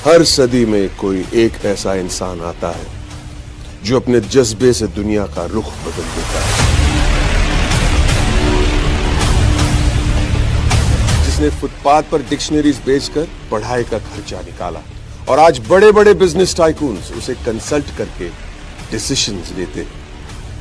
हर सदी में कोई एक ऐसा इंसान आता है जो अपने जज्बे से दुनिया का रुख बदल देता है, जिसने फुटपाथ पर डिक्शनरीज बेचकर पढ़ाई का खर्चा निकाला और आज बड़े बड़े बिजनेस टाइकून्स उसे कंसल्ट करके डिसीजंस लेते हैं।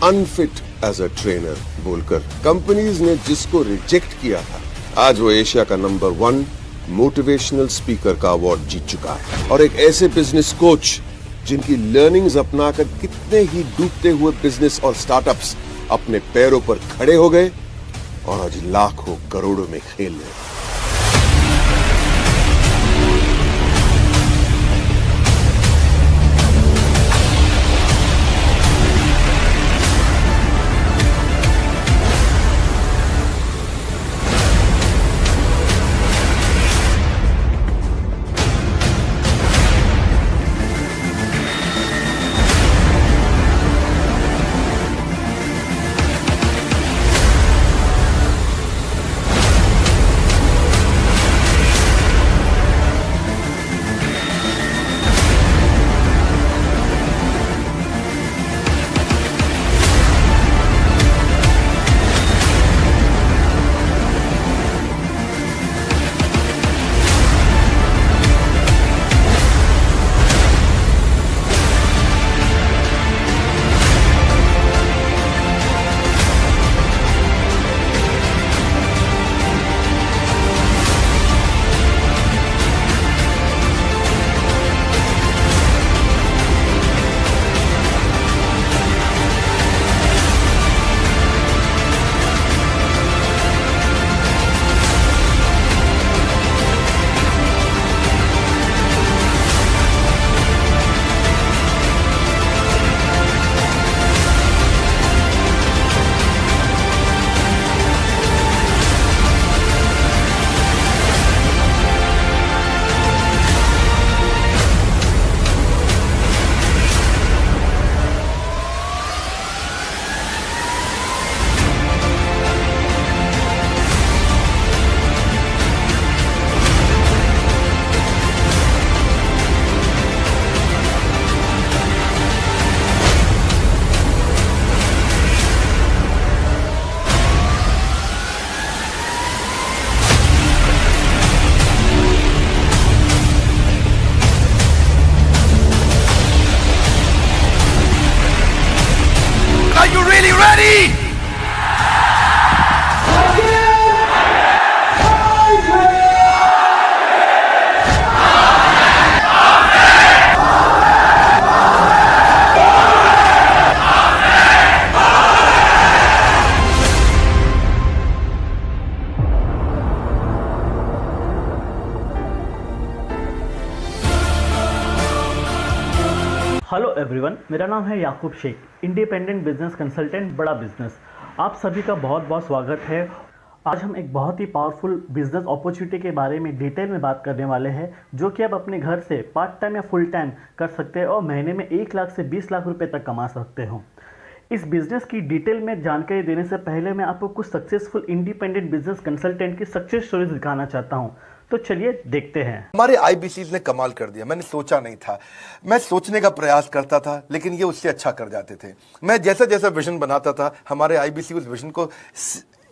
अनफिट एज अ ट्रेनर बोलकर कंपनीज ने जिसको रिजेक्ट किया था, आज वो एशिया का नंबर 1 मोटिवेशनल स्पीकर का अवार्ड जीत चुका है। और एक ऐसे बिजनेस कोच जिनकी लर्निंग्स अपनाकर कितने ही डूबते हुए बिजनेस और स्टार्टअप्स अपने पैरों पर खड़े हो गए और आज लाखों करोड़ों में खेल रहे हैं। हेलो एवरीवन, मेरा नाम है याकूब शेख, इंडिपेंडेंट बिजनेस कंसल्टेंट, बड़ा बिजनेस। आप सभी का बहुत बहुत स्वागत है। आज हम एक बहुत ही पावरफुल बिजनेस अपॉर्चुनिटी के बारे में डिटेल में बात करने वाले हैं, जो कि आप अपने घर से पार्ट टाइम या फुल टाइम कर सकते हैं और महीने में 1 लाख से 20 लाख रुपए तक कमा सकते हो। इस बिजनेस की डिटेल में जानकारी देने से पहले मैं आपको कुछ सक्सेसफुल इंडिपेंडेंट बिजनेस कंसल्टेंट की सक्सेस स्टोरीज दिखाना चाहता हूँ। तो चलिए देखते हैं। हमारे आईबीसीज ने कमाल कर दिया। मैंने सोचा नहीं था, मैं सोचने का प्रयास करता था लेकिन ये उससे अच्छा कर जाते थे। मैं जैसा जैसा विजन बनाता था, हमारे आईबीसी उस विजन को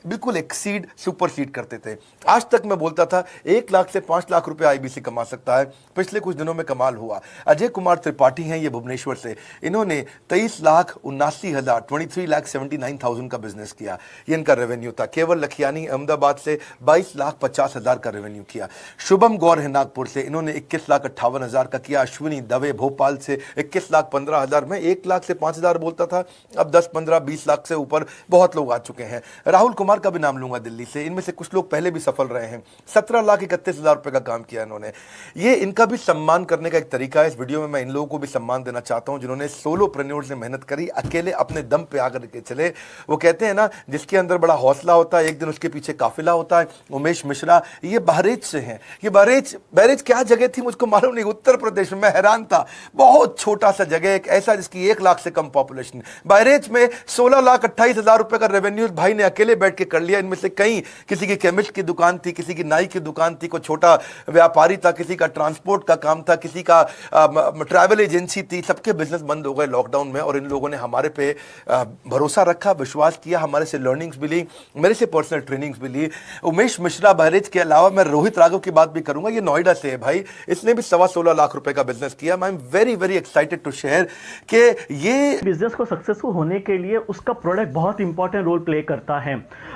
बिल्कुल एक्सीड सुपरसीड करते थे। आज तक मैं बोलता था 1 लाख से 5 लाख रुपए आईबीसी कमा सकता है। पिछले कुछ दिनों में कमाल हुआ। अजय कुमार त्रिपाठी हैं ये भुवनेश्वर से, इन्होंने 23,79,000 23,79,000 का बिजनेस किया। ये इनका रेवेन्यू था। केवल लखियानी अहमदाबाद से 22,50,000 का रेवेन्यू किया। शुभम गौर है नागपुर से, इन्होंने 21,58,000 का किया। अश्विनी दवे भोपाल से 21,15,000। मैं 1 लाख से 5,000 बोलता था, अब 10, 15, 20 लाख से ऊपर बहुत लोग आ चुके हैं। राहुल कुमार का भी नाम लूंगा दिल्ली से, इनमें से कुछ लोग पहले भी सफल रहे हैं। 17,31,000 रुपए का काम किया इन्होंने। ये इनका भी सम्मान करने का एक तरीका है। इस वीडियो में मैं इन लोगों को भी सम्मान देना चाहता हूं जिन्होंने सोलोप्रेन्योर्स से मेहनत करी, अकेले अपने दम पे आकर के चले। वो कहते हैं ना, जिसके अंदर बड़ा हौसला होता है एक दिन उसके पीछे काफिला होता है। उमेश मिश्रा ये बहरेच से हैं। ये बहरेच क्या जगह थी मुझको मालूम नहीं, उत्तर प्रदेश में। मैं हैरान था, बहुत छोटा सा जगह, एक ऐसा जिसकी 1 लाख से कम पॉपुलेशन। बहरेच में 16,28,000 रुपए का रेवेन्यू भाई ने अकेले बैठ के के कर लिया। इनमें से कई, किसी की केमिस्ट की दुकान थी, किसी की नाई की दुकान थी, कोई छोटा व्यापारी था, किसी का ट्रांसपोर्ट का काम था, किसी का ट्रैवल एजेंसी थी, सबके बिजनेस बंद हो गए लॉकडाउन में। और इन लोगों ने हमारे पे भरोसा रखा, विश्वास किया, हमारे से लर्निंग्स भी ली, मेरे से पर्सनल ट्रेनिंग्स भी ली। उमेश मिश्रा बहरेज के अलावा मैं रोहित राघव की बात भी करूंगा, ये नोएडा से है भाई, इसने भी 16.25 लाख रुपए का बिजनेस किया। I am very very excited to share कि ये बिजनेस को सक्सेसफुल होने के लिए उसका प्रोडक्ट बहुत इंपॉर्टेंट रोल प्ले करता है।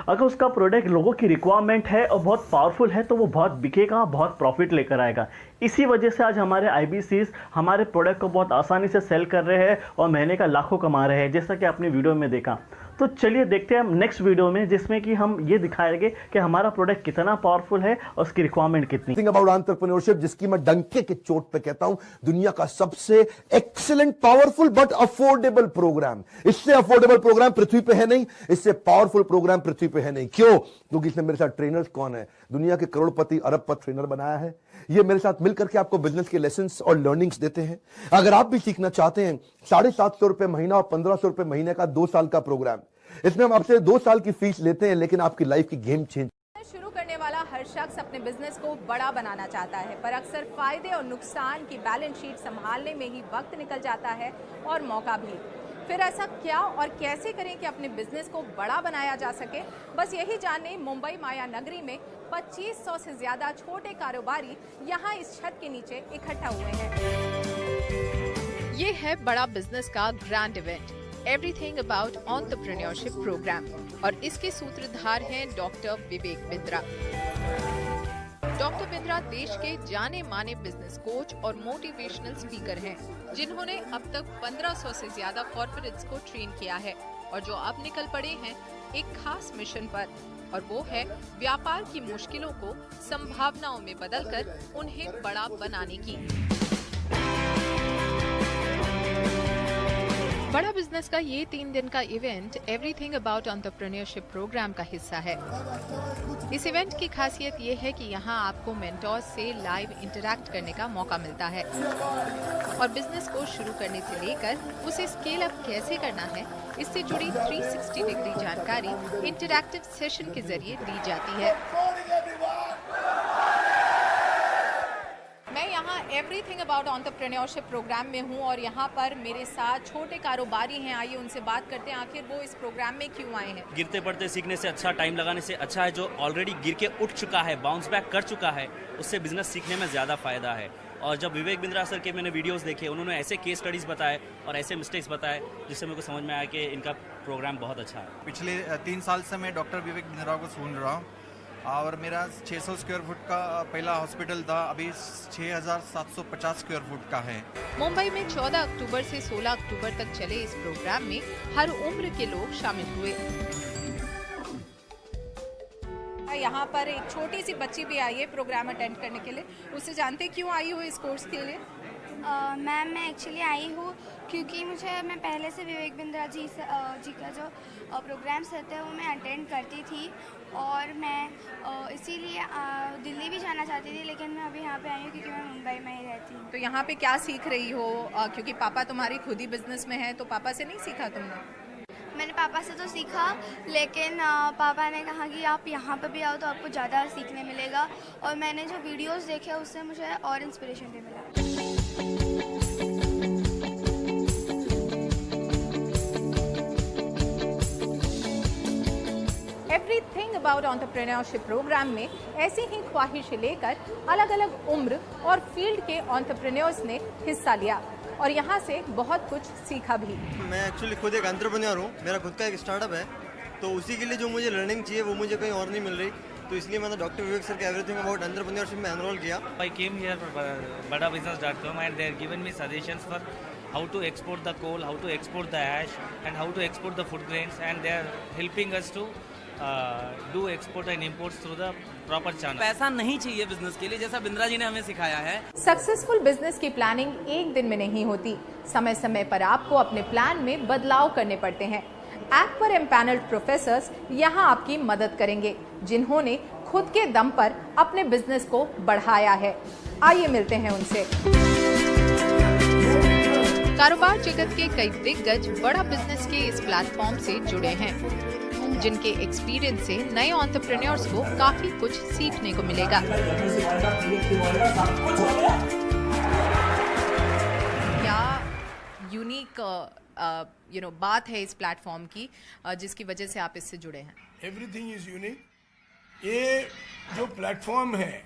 अगर उसका प्रोडक्ट लोगों की रिक्वायरमेंट है और बहुत पावरफुल है तो वो बहुत बिकेगा, बहुत प्रॉफिट लेकर आएगा। इसी वजह से आज हमारे आईबीसीज हमारे प्रोडक्ट को बहुत आसानी से सेल कर रहे हैं और महीने का लाखों कमा रहे हैं, जैसा कि आपने वीडियो में देखा। तो चलिए देखते हैं हम नेक्स्ट वीडियो में, जिसमें कि हम ये दिखाएंगे कि हमारा प्रोडक्ट कितना पावरफुल है और उसकी रिक्वायरमेंट कितनी। थिंग अबाउट एंटरप्रेन्योरशिप, जिसकी मैं डंके के चोट पे कहता हूं दुनिया का सबसे excellent, powerful but affordable program. इससे अफोर्डेबल प्रोग्राम पृथ्वी पे है नहीं, इससे पावरफुल प्रोग्राम पृथ्वी पे है नहीं। क्यों? क्योंकि इसने मेरे साथ ट्रेनर्स कौन है, दुनिया के करोड़पति अरबपति ट्रेनर बनाया है। ये मेरे साथ मिलकर के आपको बिजनेस के लेसन्स और लर्निंग्स देते हैं। अगर आप भी सीखना चाहते हैं, 750 रुपए महीना और 1500 रुपए महीने का 2 साल का प्रोग्राम, इसमें हम आपसे 2 साल की फीस लेते हैं, लेकिन आपकी लाइफ की गेम चेंज। शुरू करने वाला हर शख्स अपने बिजनेस को बड़ा बनाना चाहता है, पर अक्सर फायदे और नुकसान की बैलेंस शीट संभालने में ही वक्त निकल जाता है और मौका भी। फिर ऐसा क्या और कैसे करें कि अपने बिजनेस को बड़ा बनाया जा सके, बस यही जानने मुंबई माया नगरी में 2500 से ज्यादा छोटे कारोबारी यहाँ इस छत के नीचे इकट्ठा हुए हैं। ये है बड़ा बिजनेस का grand event, everything about entrepreneurship program, और इसके सूत्रधार हैं डॉक्टर विवेक बिंद्रा। डॉक्टर बिंद्रा देश के जाने माने बिजनेस कोच और मोटिवेशनल स्पीकर हैं, जिन्होंने अब तक 1500 से ज्यादा कॉर्पोरेट्स को ट्रेन किया है और जो अब निकल पड़े हैं एक खास मिशन पर, और वो है व्यापार की मुश्किलों को संभावनाओं में बदलकर उन्हें बड़ा बनाने की। बड़ा बिजनेस का ये 3 दिन का event everything about entrepreneurship program का हिस्सा है। इस इवेंट की खासियत ये है कि यहाँ आपको मेंटोर्स से लाइव इंटरैक्ट करने का मौका मिलता है और बिजनेस को शुरू करने से लेकर उसे स्केल अप कैसे करना है, इससे जुड़ी 360 डिग्री जानकारी इंटरैक्टिव सेशन के जरिए दी जाती है। मैं यहाँ एवरीथिंग अबाउट एंटरप्रेन्योरशिप प्रोग्राम में हूँ और यहाँ पर मेरे साथ छोटे कारोबारी हैं। आइए उनसे बात करते हैं, आखिर वो इस प्रोग्राम में क्यों आए हैं। गिरते पड़ते सीखने से अच्छा, टाइम लगाने से अच्छा है जो ऑलरेडी गिर के उठ चुका है, बाउंस बैक कर चुका है, उससे बिजनेस सीखने में ज़्यादा फायदा है। और जब विवेक बिंद्रा सर के मैंने वीडियोस देखे, उन्होंने ऐसे केस स्टडीज़ बताए और ऐसे मिस्टेक्स बताए जिससे मेरे को समझ में आया कि इनका प्रोग्राम बहुत अच्छा है। पिछले 3 साल से मैं डॉक्टर विवेक बिंद्रा को सुन रहा हूँ और मेरा 600 स्क्वायर फुट का पहला हॉस्पिटल था, अभी 6750 स्क्वायर फुट का है। मुंबई में 14 अक्टूबर से 16 अक्टूबर तक चले इस प्रोग्राम में हर उम्र के लोग शामिल हुए। यहाँ पर एक छोटी सी बच्ची भी आई है प्रोग्राम अटेंड करने के लिए, उससे जानते क्यों आई हो इस कोर्स के लिए। मैम मैं एक्चुअली आई हूँ क्योंकि मैं पहले से विवेक बिंद्रा जी का जो प्रोग्राम्स रहते हैं वो मैं अटेंड करती थी और मैं इसीलिए दिल्ली भी जाना चाहती थी, लेकिन मैं अभी यहाँ पे आई हूँ क्योंकि मैं मुंबई में ही रहती हूँ। तो यहाँ पे क्या सीख रही हो, क्योंकि पापा तुम्हारी खुद ही बिजनेस में है, तो पापा से नहीं सीखा तुमने? मैंने पापा से तो सीखा, लेकिन पापा ने कहा कि आप यहाँ पे भी आओ तो आपको ज़्यादा सीखने मिलेगा, और मैंने जो वीडियोस देखे उससे मुझे और इंस्पिरेशन भी मिला। एवरीथिंग अबाउट एंटरप्रेन्योरशिप प्रोग्राम में ऐसी ही ख्वाहिश लेकर अलग अलग उम्र और फील्ड के एंटरप्रेन्योर्स ने हिस्सा लिया और यहाँ से बहुत कुछ सीखा भी। मैं एक्चुअली खुद एक एंटरप्रेन्योर हूँ, मेरा खुद का एक स्टार्टअप है, तो उसी के लिए जो मुझे लर्निंग चाहिए वो मुझे कहीं और नहीं मिल रही, तो इसलिए मैंने डॉक्टर विवेक सर के एवरीथिंग अबाउट एंटरप्रेन्योरशिप में एनरोल किया। I came here for badabusiness.com and they have given me suggestions for how to export the coal, how to export the ash and how to export the food grains, and they are helping us to do export and imports through the proper channel. पैसा नहीं चाहिए business के लिए, जैसा बिंद्रा जी ने हमें सिखाया है। सक्सेसफुल बिजनेस की प्लानिंग एक दिन में नहीं होती, समय समय पर आपको अपने प्लान में बदलाव करने पड़ते हैं। ऐप पर एम्पैनल्ड प्रोफेसर्स यहाँ आपकी मदद करेंगे, जिन्होंने खुद के दम पर अपने बिजनेस को बढ़ाया है। आइए मिलते हैं उनसे। कारोबार जगत के कई दिग्गज बड़ा बिजनेस के इस प्लेटफॉर्म से जुड़े हैं। जिनके एक्सपीरियंस से नए एंटरप्रेन्योर्स को काफी कुछ सीखने को मिलेगा। क्या यूनिक बात है इस प्लेटफॉर्म की जिसकी वजह से आप इससे जुड़े हैं? Everything is unique. ये जो प्लेटफॉर्म है,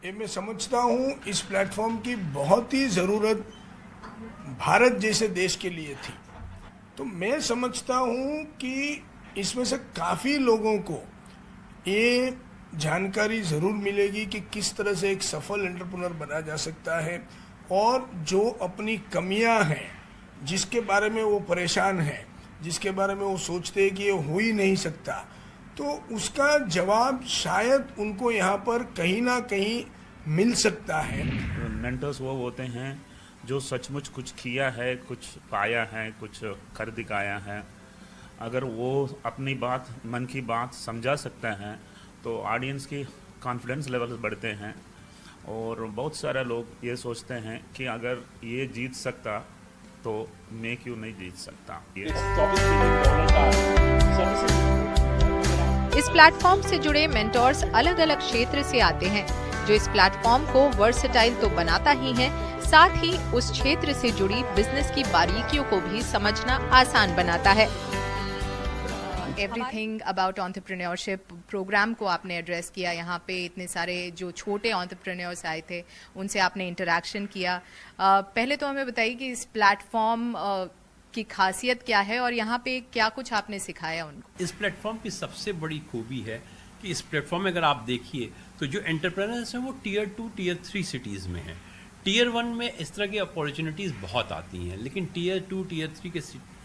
ये मैं समझता हूँ इस प्लेटफॉर्म की बहुत ही ज़रूरत भारत जैसे देश के लिए थी। तो मैं समझता हूँ कि इसमें से काफ़ी लोगों को ये जानकारी ज़रूर मिलेगी कि किस तरह से एक सफल एंटरप्रेन्योर बना जा सकता है, और जो अपनी कमियां हैं, जिसके बारे में वो परेशान है, जिसके बारे में वो सोचते हैं कि ये हो ही नहीं सकता, तो उसका जवाब शायद उनको यहाँ पर कहीं ना कहीं मिल सकता है। मेंटर्स वो होते हैं जो सचमुच कुछ किया है, कुछ पाया है, कुछ कर दिखाया है। अगर वो अपनी बात, मन की बात समझा सकते हैं तो ऑडियंस की कॉन्फिडेंस लेवल्स बढ़ते हैं। और बहुत सारे लोग ये सोचते हैं कि अगर ये जीत सकता तो मैं क्यों नहीं जीत सकता। इस प्लेटफॉर्म से जुड़े मेंटोर्स अलग अलग क्षेत्र से आते हैं, जो इस प्लेटफॉर्म को वर्सेटाइल तो बनाता ही है, साथ ही उस क्षेत्र से जुड़ी बिजनेस की बारीकियों को भी समझना आसान बनाता है। एवरीथिंग अबाउट एंटरप्रेन्योरशिप प्रोग्राम को आपने एड्रेस किया। यहाँ पे इतने सारे जो छोटे एंटरप्रेन्योर्स आए थे, उनसे आपने इंटरेक्शन किया। पहले तो हमें बताइए कि इस प्लेटफॉर्म की खासियत क्या है और यहाँ पे क्या कुछ आपने सिखाया उनको? इस प्लेटफॉर्म की सबसे बड़ी खूबी है कि इस प्लेटफॉर्म में अगर आप देखिए तो जो एंटरप्रेन्योर्स हैं वो टियर 2, टियर 3 सिटीज़ में हैं। टियर 1 में इस तरह की अपॉर्चुनिटीज़ बहुत आती हैं, लेकिन टियर 2, टियर 3 के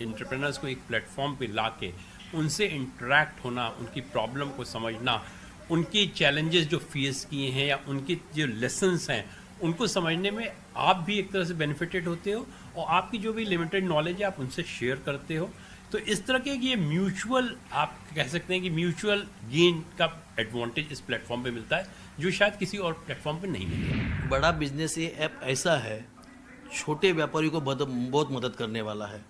एंटरप्रेन्योर्स को एक प्लेटफॉर्म पे ला के उनसे इंटरेक्ट होना, उनकी प्रॉब्लम को समझना, उनकी चैलेंजेस जो फेस किए हैं या उनके जो लेसन्स हैं उनको समझने में आप भी एक तरह से बेनिफिटेड होते हो, और आपकी जो भी लिमिटेड नॉलेज है आप उनसे शेयर करते हो। तो इस तरह के ये म्यूचुअल, आप कह सकते हैं कि म्यूचुअल गेन का एडवांटेज इस प्लेटफॉर्म पे मिलता है, जो शायद किसी और प्लेटफॉर्म पे नहीं मिलता। बड़ा बिजनेस ये ऐप ऐसा है, छोटे व्यापारी को बहुत मदद करने वाला है।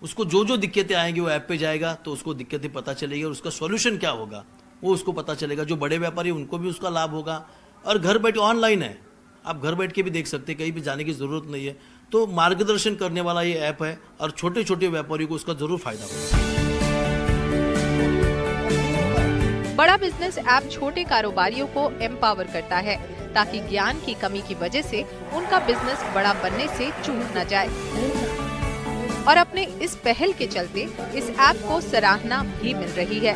उसको जो जो दिक्कतें आएंगी वो ऐप पे जाएगा तो उसको दिक्कतें पता चलेगी और उसका सॉल्यूशन क्या होगा वो उसको पता चलेगा। जो बड़े व्यापारी उनको भी उसका लाभ होगा, और घर बैठे ऑनलाइन है, आप घर बैठ के भी देख सकते हैं, कहीं भी जाने की ज़रूरत नहीं है। तो मार्गदर्शन करने वाला ये ऐप है और छोटे छोटे व्यापारियों को उसका ज़रूर फायदा होगा। बड़ा बिजनेस ऐप छोटे कारोबारियों को एम्पावर करता है ताकि ज्ञान की कमी की वजह से उनका बिजनेस बड़ा बनने से चूक न जाए। और अपने इस पहल के चलते इस ऐप को सराहना भी मिल रही है।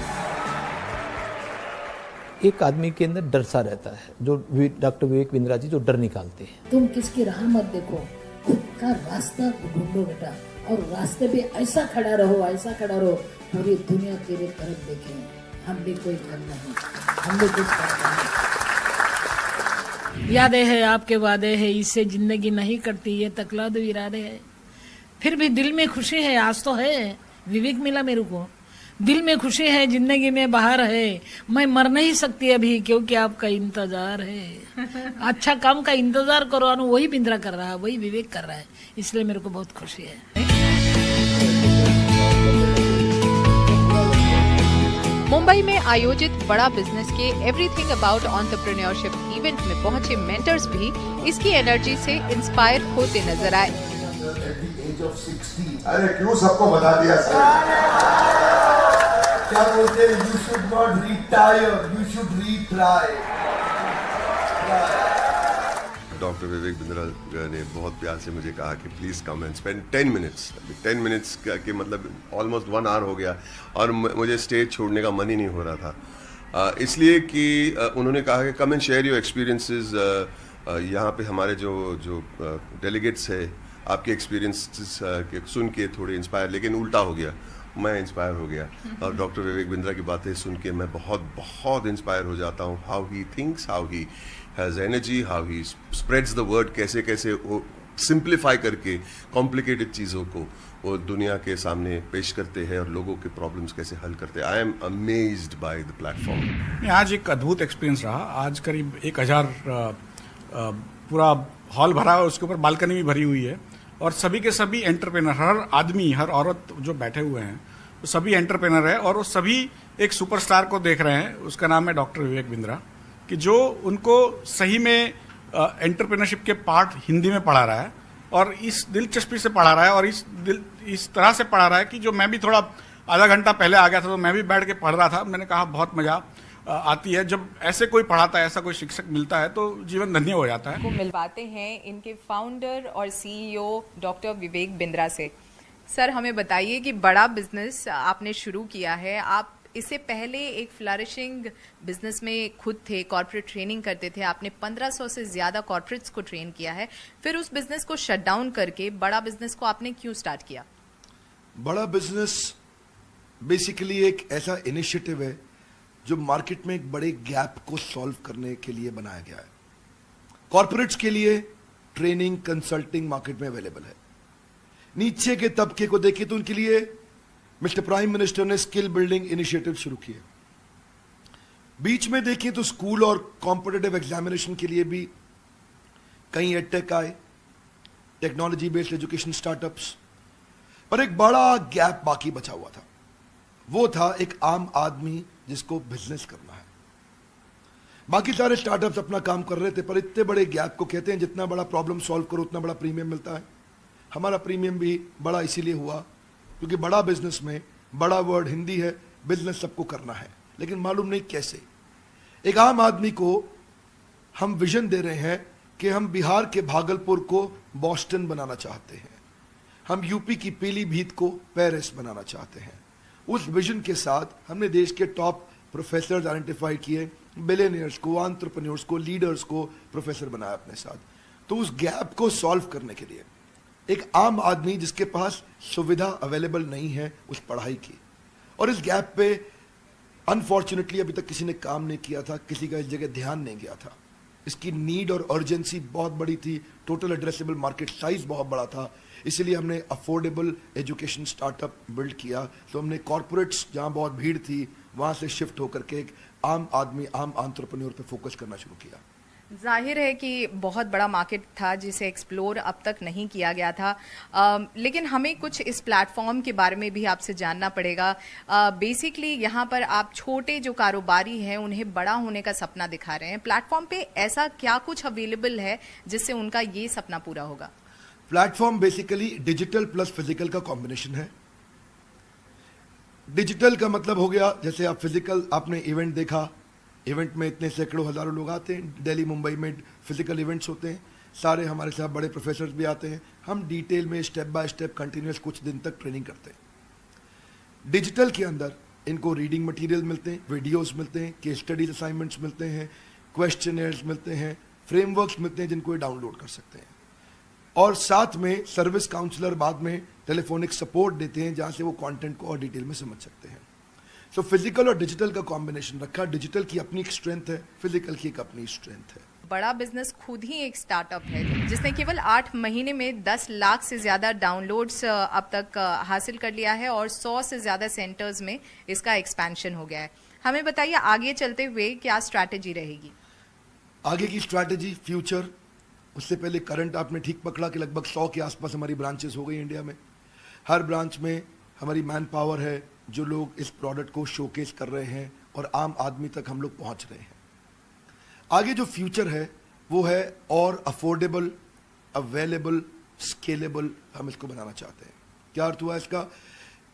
एक आदमी के अंदर डर सा रहता है, जो डॉक्टर विवेक बिंद्रा जी जो डर निकालते हैं। तुम किसकी राह मत देखो, खुद का रास्ता ढूंढो बेटा, और रास्ते पे ऐसा खड़ा रहो पूरी दुनिया तेरे तरफ देखे। हम भी कोई कम नहीं, हम भी कुछ करते नहीं। यादें है आपके वादे है, इससे जिंदगी नहीं कटती, ये तकलाद इरादे है। फिर भी दिल में खुशी है, आज तो है विवेक मिला मेरे को, दिल में खुशी है, जिंदगी में बहार है। मैं मर नहीं सकती अभी क्योंकि आपका इंतजार है। अच्छा काम का इंतजार करो, वही बिंद्रा कर रहा है, वही विवेक कर रहा है, इसलिए मेरे को बहुत खुशी है। मुंबई में आयोजित बड़ा बिजनेस के एवरीथिंग अबाउट एंटरप्रेन्योरशिप इवेंट में पहुंचे मेंटर्स भी इसकी एनर्जी से इंस्पायर होते नजर आए। अरे क्यों सबको बता दिया सर? क्या बोलते हैं, you should not retire, you should retry. Doctor Vivek Bindra ने बहुत प्यार से मुझे कहा कि please come and spend 10 minutes. 10 minutes के मतलब ऑलमोस्ट 1 आवर हो गया और मुझे स्टेज छोड़ने का मन ही नहीं हो रहा था, इसलिए कि उन्होंने कहा कि come and share your experiences. यहाँ पे हमारे जो डेलीगेट्स है, आपके एक्सपीरियंस सुन के थोड़े इंस्पायर, लेकिन उल्टा हो गया, मैं इंस्पायर हो गया। और डॉक्टर विवेक बिंद्रा की बातें सुन के मैं बहुत इंस्पायर हो जाता हूँ। How he thinks, how he has energy, how he spreads the word, कैसे वो सिंप्लीफाई करके कॉम्प्लिकेटेड चीज़ों को वो दुनिया के सामने पेश करते हैं और लोगों के प्रॉब्लम्स कैसे हल करते हैं। I am amazed by the platform. आज एक अद्भुत एक्सपीरियंस रहा। आज करीब 1000 पूरा हॉल भरा है, उसके ऊपर बालकनी भी भरी हुई है, और सभी के सभी एंटरप्रेनर, हर आदमी हर औरत जो बैठे हुए हैं सभी एंटरप्रेनर है और वो सभी एक सुपरस्टार को देख रहे हैं, उसका नाम है डॉक्टर विवेक बिंद्रा, कि जो उनको सही में एंटरप्रेन्योरशिप के पार्ट हिंदी में पढ़ा रहा है और इस दिलचस्पी से पढ़ा रहा है और इस तरह से पढ़ा रहा है कि जो मैं भी थोड़ा आधा घंटा पहले आ गया था तो मैं भी बैठ के पढ़ रहा था। मैंने कहा बहुत मजा आती है जब ऐसे कोई पढ़ाता है, ऐसा कोई शिक्षक मिलता है तो जीवन धन्य हो जाता है। को मिलवाते हैं इनके फाउंडर और सीईओ डॉक्टर विवेक बिंद्रा से। सर, हमें बताइए कि बड़ा बिजनेस आपने शुरू किया है, आप इससे पहले एक फ्लरिशिंग बिजनेस में खुद थे, कॉर्पोरेट ट्रेनिंग करते थे, आपने 1500 से ज्यादा कॉर्पोरेट्स को ट्रेन किया है, फिर उस बिजनेस को शट डाउन करके बड़ा बिजनेस को आपने क्यों स्टार्ट किया? बड़ा बिजनेस बेसिकली एक ऐसा इनिशिएटिव है जो मार्केट में एक बड़े गैप को सॉल्व करने के लिए बनाया गया है। कॉर्पोरेट्स के लिए ट्रेनिंग कंसल्टिंग मार्केट में अवेलेबल है। नीचे के तबके को देखिए तो उनके लिए मिस्टर प्राइम मिनिस्टर ने स्किल बिल्डिंग इनिशिएटिव शुरू किए। बीच में देखिए तो स्कूल और कॉम्पिटिटिव एग्जामिनेशन के लिए भी कई एडटेक आए, टेक्नोलॉजी बेस्ड एजुकेशन स्टार्टअप्स, पर एक बड़ा गैप बाकी बचा हुआ था। वो था एक आम आदमी जिसको बिजनेस करना है। बाकी सारे स्टार्टअप्स अपना काम कर रहे थे, पर इतने बड़े गैप को कहते हैं जितना बड़ा प्रॉब्लम सॉल्व करो उतना बड़ा प्रीमियम मिलता है। हमारा प्रीमियम भी बड़ा इसीलिए हुआ क्योंकि बड़ा बिजनेस में बड़ा वर्ड हिंदी है, बिजनेस सबको करना है, लेकिन मालूम नहीं कैसे। एक आम आदमी को हम विजन दे रहे हैं कि हम बिहार के भागलपुर को बॉस्टन बनाना चाहते हैं, हम यूपी की पीलीभीत को पेरिस बनाना चाहते हैं। उस विजन के साथ हमने देश के टॉप प्रोफेसर्स आइडेंटिफाई किए, बिलियनियर्स को, एंटरप्रेन्योर्स को, लीडर्स को प्रोफेसर बनाया अपने साथ। तो उस गैप को सॉल्व करने के लिए एक आम आदमी जिसके पास सुविधा अवेलेबल नहीं है उस पढ़ाई की, और इस गैप पे अनफॉर्चुनेटली अभी तक किसी ने काम नहीं किया था, किसी का इस जगह ध्यान नहीं गया था। इसकी नीड और अर्जेंसी बहुत बड़ी थी, टोटल एड्रेसेबल मार्केट साइज बहुत बड़ा था, इसीलिए हमने अफोर्डेबल एजुकेशन स्टार्टअप बिल्ड किया। तो हमने कॉर्पोरेट्स जहां बहुत भीड़ थी वहां से शिफ्ट होकर के एक आम आदमी, आम एंटरप्रेन्योर पे फोकस करना शुरू किया। जाहिर है कि बहुत बड़ा मार्केट था जिसे एक्सप्लोर अब तक नहीं किया गया था, लेकिन हमें कुछ इस प्लेटफॉर्म के बारे में भी आपसे जानना पड़ेगा। बेसिकली यहाँ पर आप छोटे जो कारोबारी हैं उन्हें बड़ा होने का सपना दिखा रहे हैं। प्लेटफॉर्म पे ऐसा क्या कुछ अवेलेबल है जिससे उनका ये सपना पूरा होगा? Platform basically digital plus physical का कॉम्बिनेशन है। डिजिटल का मतलब हो गया, जैसे आप फिजिकल, आपने इवेंट देखा, इवेंट में इतने सैकड़ों हजारों लोग आते हैं, दिल्ली मुंबई में फिजिकल इवेंट्स होते हैं, सारे हमारे साथ बड़े प्रोफेसर्स भी आते हैं, हम डिटेल में स्टेप बाय स्टेप कंटिन्यूस कुछ दिन तक ट्रेनिंग करते हैं। डिजिटल के अंदर इनको रीडिंग मटेरियल मिलते हैं, वीडियोस मिलते हैं, केस स्टडीज असाइनमेंट्स मिलते हैं, क्वेश्चनर्स मिलते हैं, फ्रेमवर्क्स मिलते हैं जिनको ये डाउनलोड कर सकते हैं, और साथ में सर्विस काउंसलर बाद में टेलीफोनिक सपोर्ट देते हैं जहां से वो कंटेंट को और डिटेल में समझ सकते हैं। सो फिजिकल और डिजिटल का कॉम्बिनेशन रखा। डिजिटल की अपनी एक स्ट्रेंथ है, फिजिकल की एक अपनी स्ट्रेंथ है। बड़ा बिजनेस खुद ही एक स्टार्टअप है जिसने केवल 8 महीने में 10 लाख से ज्यादा डाउनलोड्स अब तक हासिल कर लिया है और 100 से ज्यादा सेंटर्स में इसका एक्सपेंशन हो गया है। हमें बताइए आगे चलते हुए क्या स्ट्रैटेजी रहेगी? आगे की स्ट्रैटेजी, फ्यूचर, उससे पहले करंट आपने ठीक पकड़ा कि लगभग 100 के आसपास हमारी ब्रांचेस हो गई इंडिया में। हर ब्रांच में हमारी मैन पावर है, जो लोग इस प्रोडक्ट को शोकेस कर रहे हैं और आम आदमी तक हम लोग पहुंच रहे हैं। आगे जो फ्यूचर है वो है और अफोर्डेबल, अवेलेबल, स्केलेबल हम इसको बनाना चाहते हैं। क्या अर्थ हुआ इसका?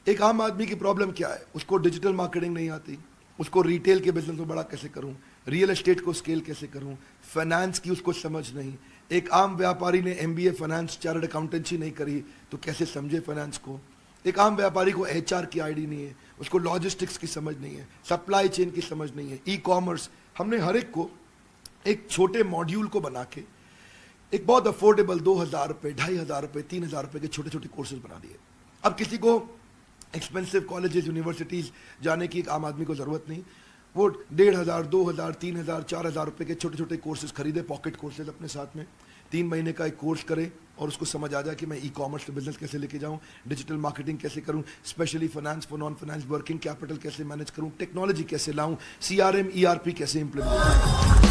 एक आम आदमी की प्रॉब्लम क्या है? उसको डिजिटल मार्केटिंग नहीं आती, उसको रिटेल के बिजनेस को बड़ा कैसे करूं, रियल एस्टेट को स्केल कैसे करूं, फाइनेंस की उसको समझ नहीं। एक आम व्यापारी ने MBA फाइनेंस, चार्टर्ड अकाउंटेंसी नहीं करी तो कैसे समझे फाइनेंस को। एक आम व्यापारी को HR की आईडी नहीं है, उसको लॉजिस्टिक्स की समझ नहीं है, सप्लाई चेन की समझ नहीं है, ई-कॉमर्स। हमने हर एक को एक छोटे मॉड्यूल को बना के एक बहुत अफोर्डेबल 2000 रुपये, 2500 रुपये, 3000 रुपये के छोटे छोटे कोर्सेज बना दिए। अब किसी को एक्सपेंसिव कॉलेजेस, यूनिवर्सिटीज जाने की एक आम आदमी को जरूरत नहीं, वो 1500, 2000, 3000, 4000 रुपये के छोटे छोटे कोर्सेज खरीदे, पॉकेट कोर्सेज अपने साथ में 3 महीने का एक कोर्स करे और उसको समझ आ जाए कि मैं ई-कॉमर्स बिजनेस कैसे लेके जाऊं, डिजिटल मार्केटिंग कैसे करूं, specially finance for non finance, working capital कैसे मैनेज करूं, टेक्नोलॉजी कैसे लाऊं, CRM, ERP कैसे इंप्लीमेंट करूं।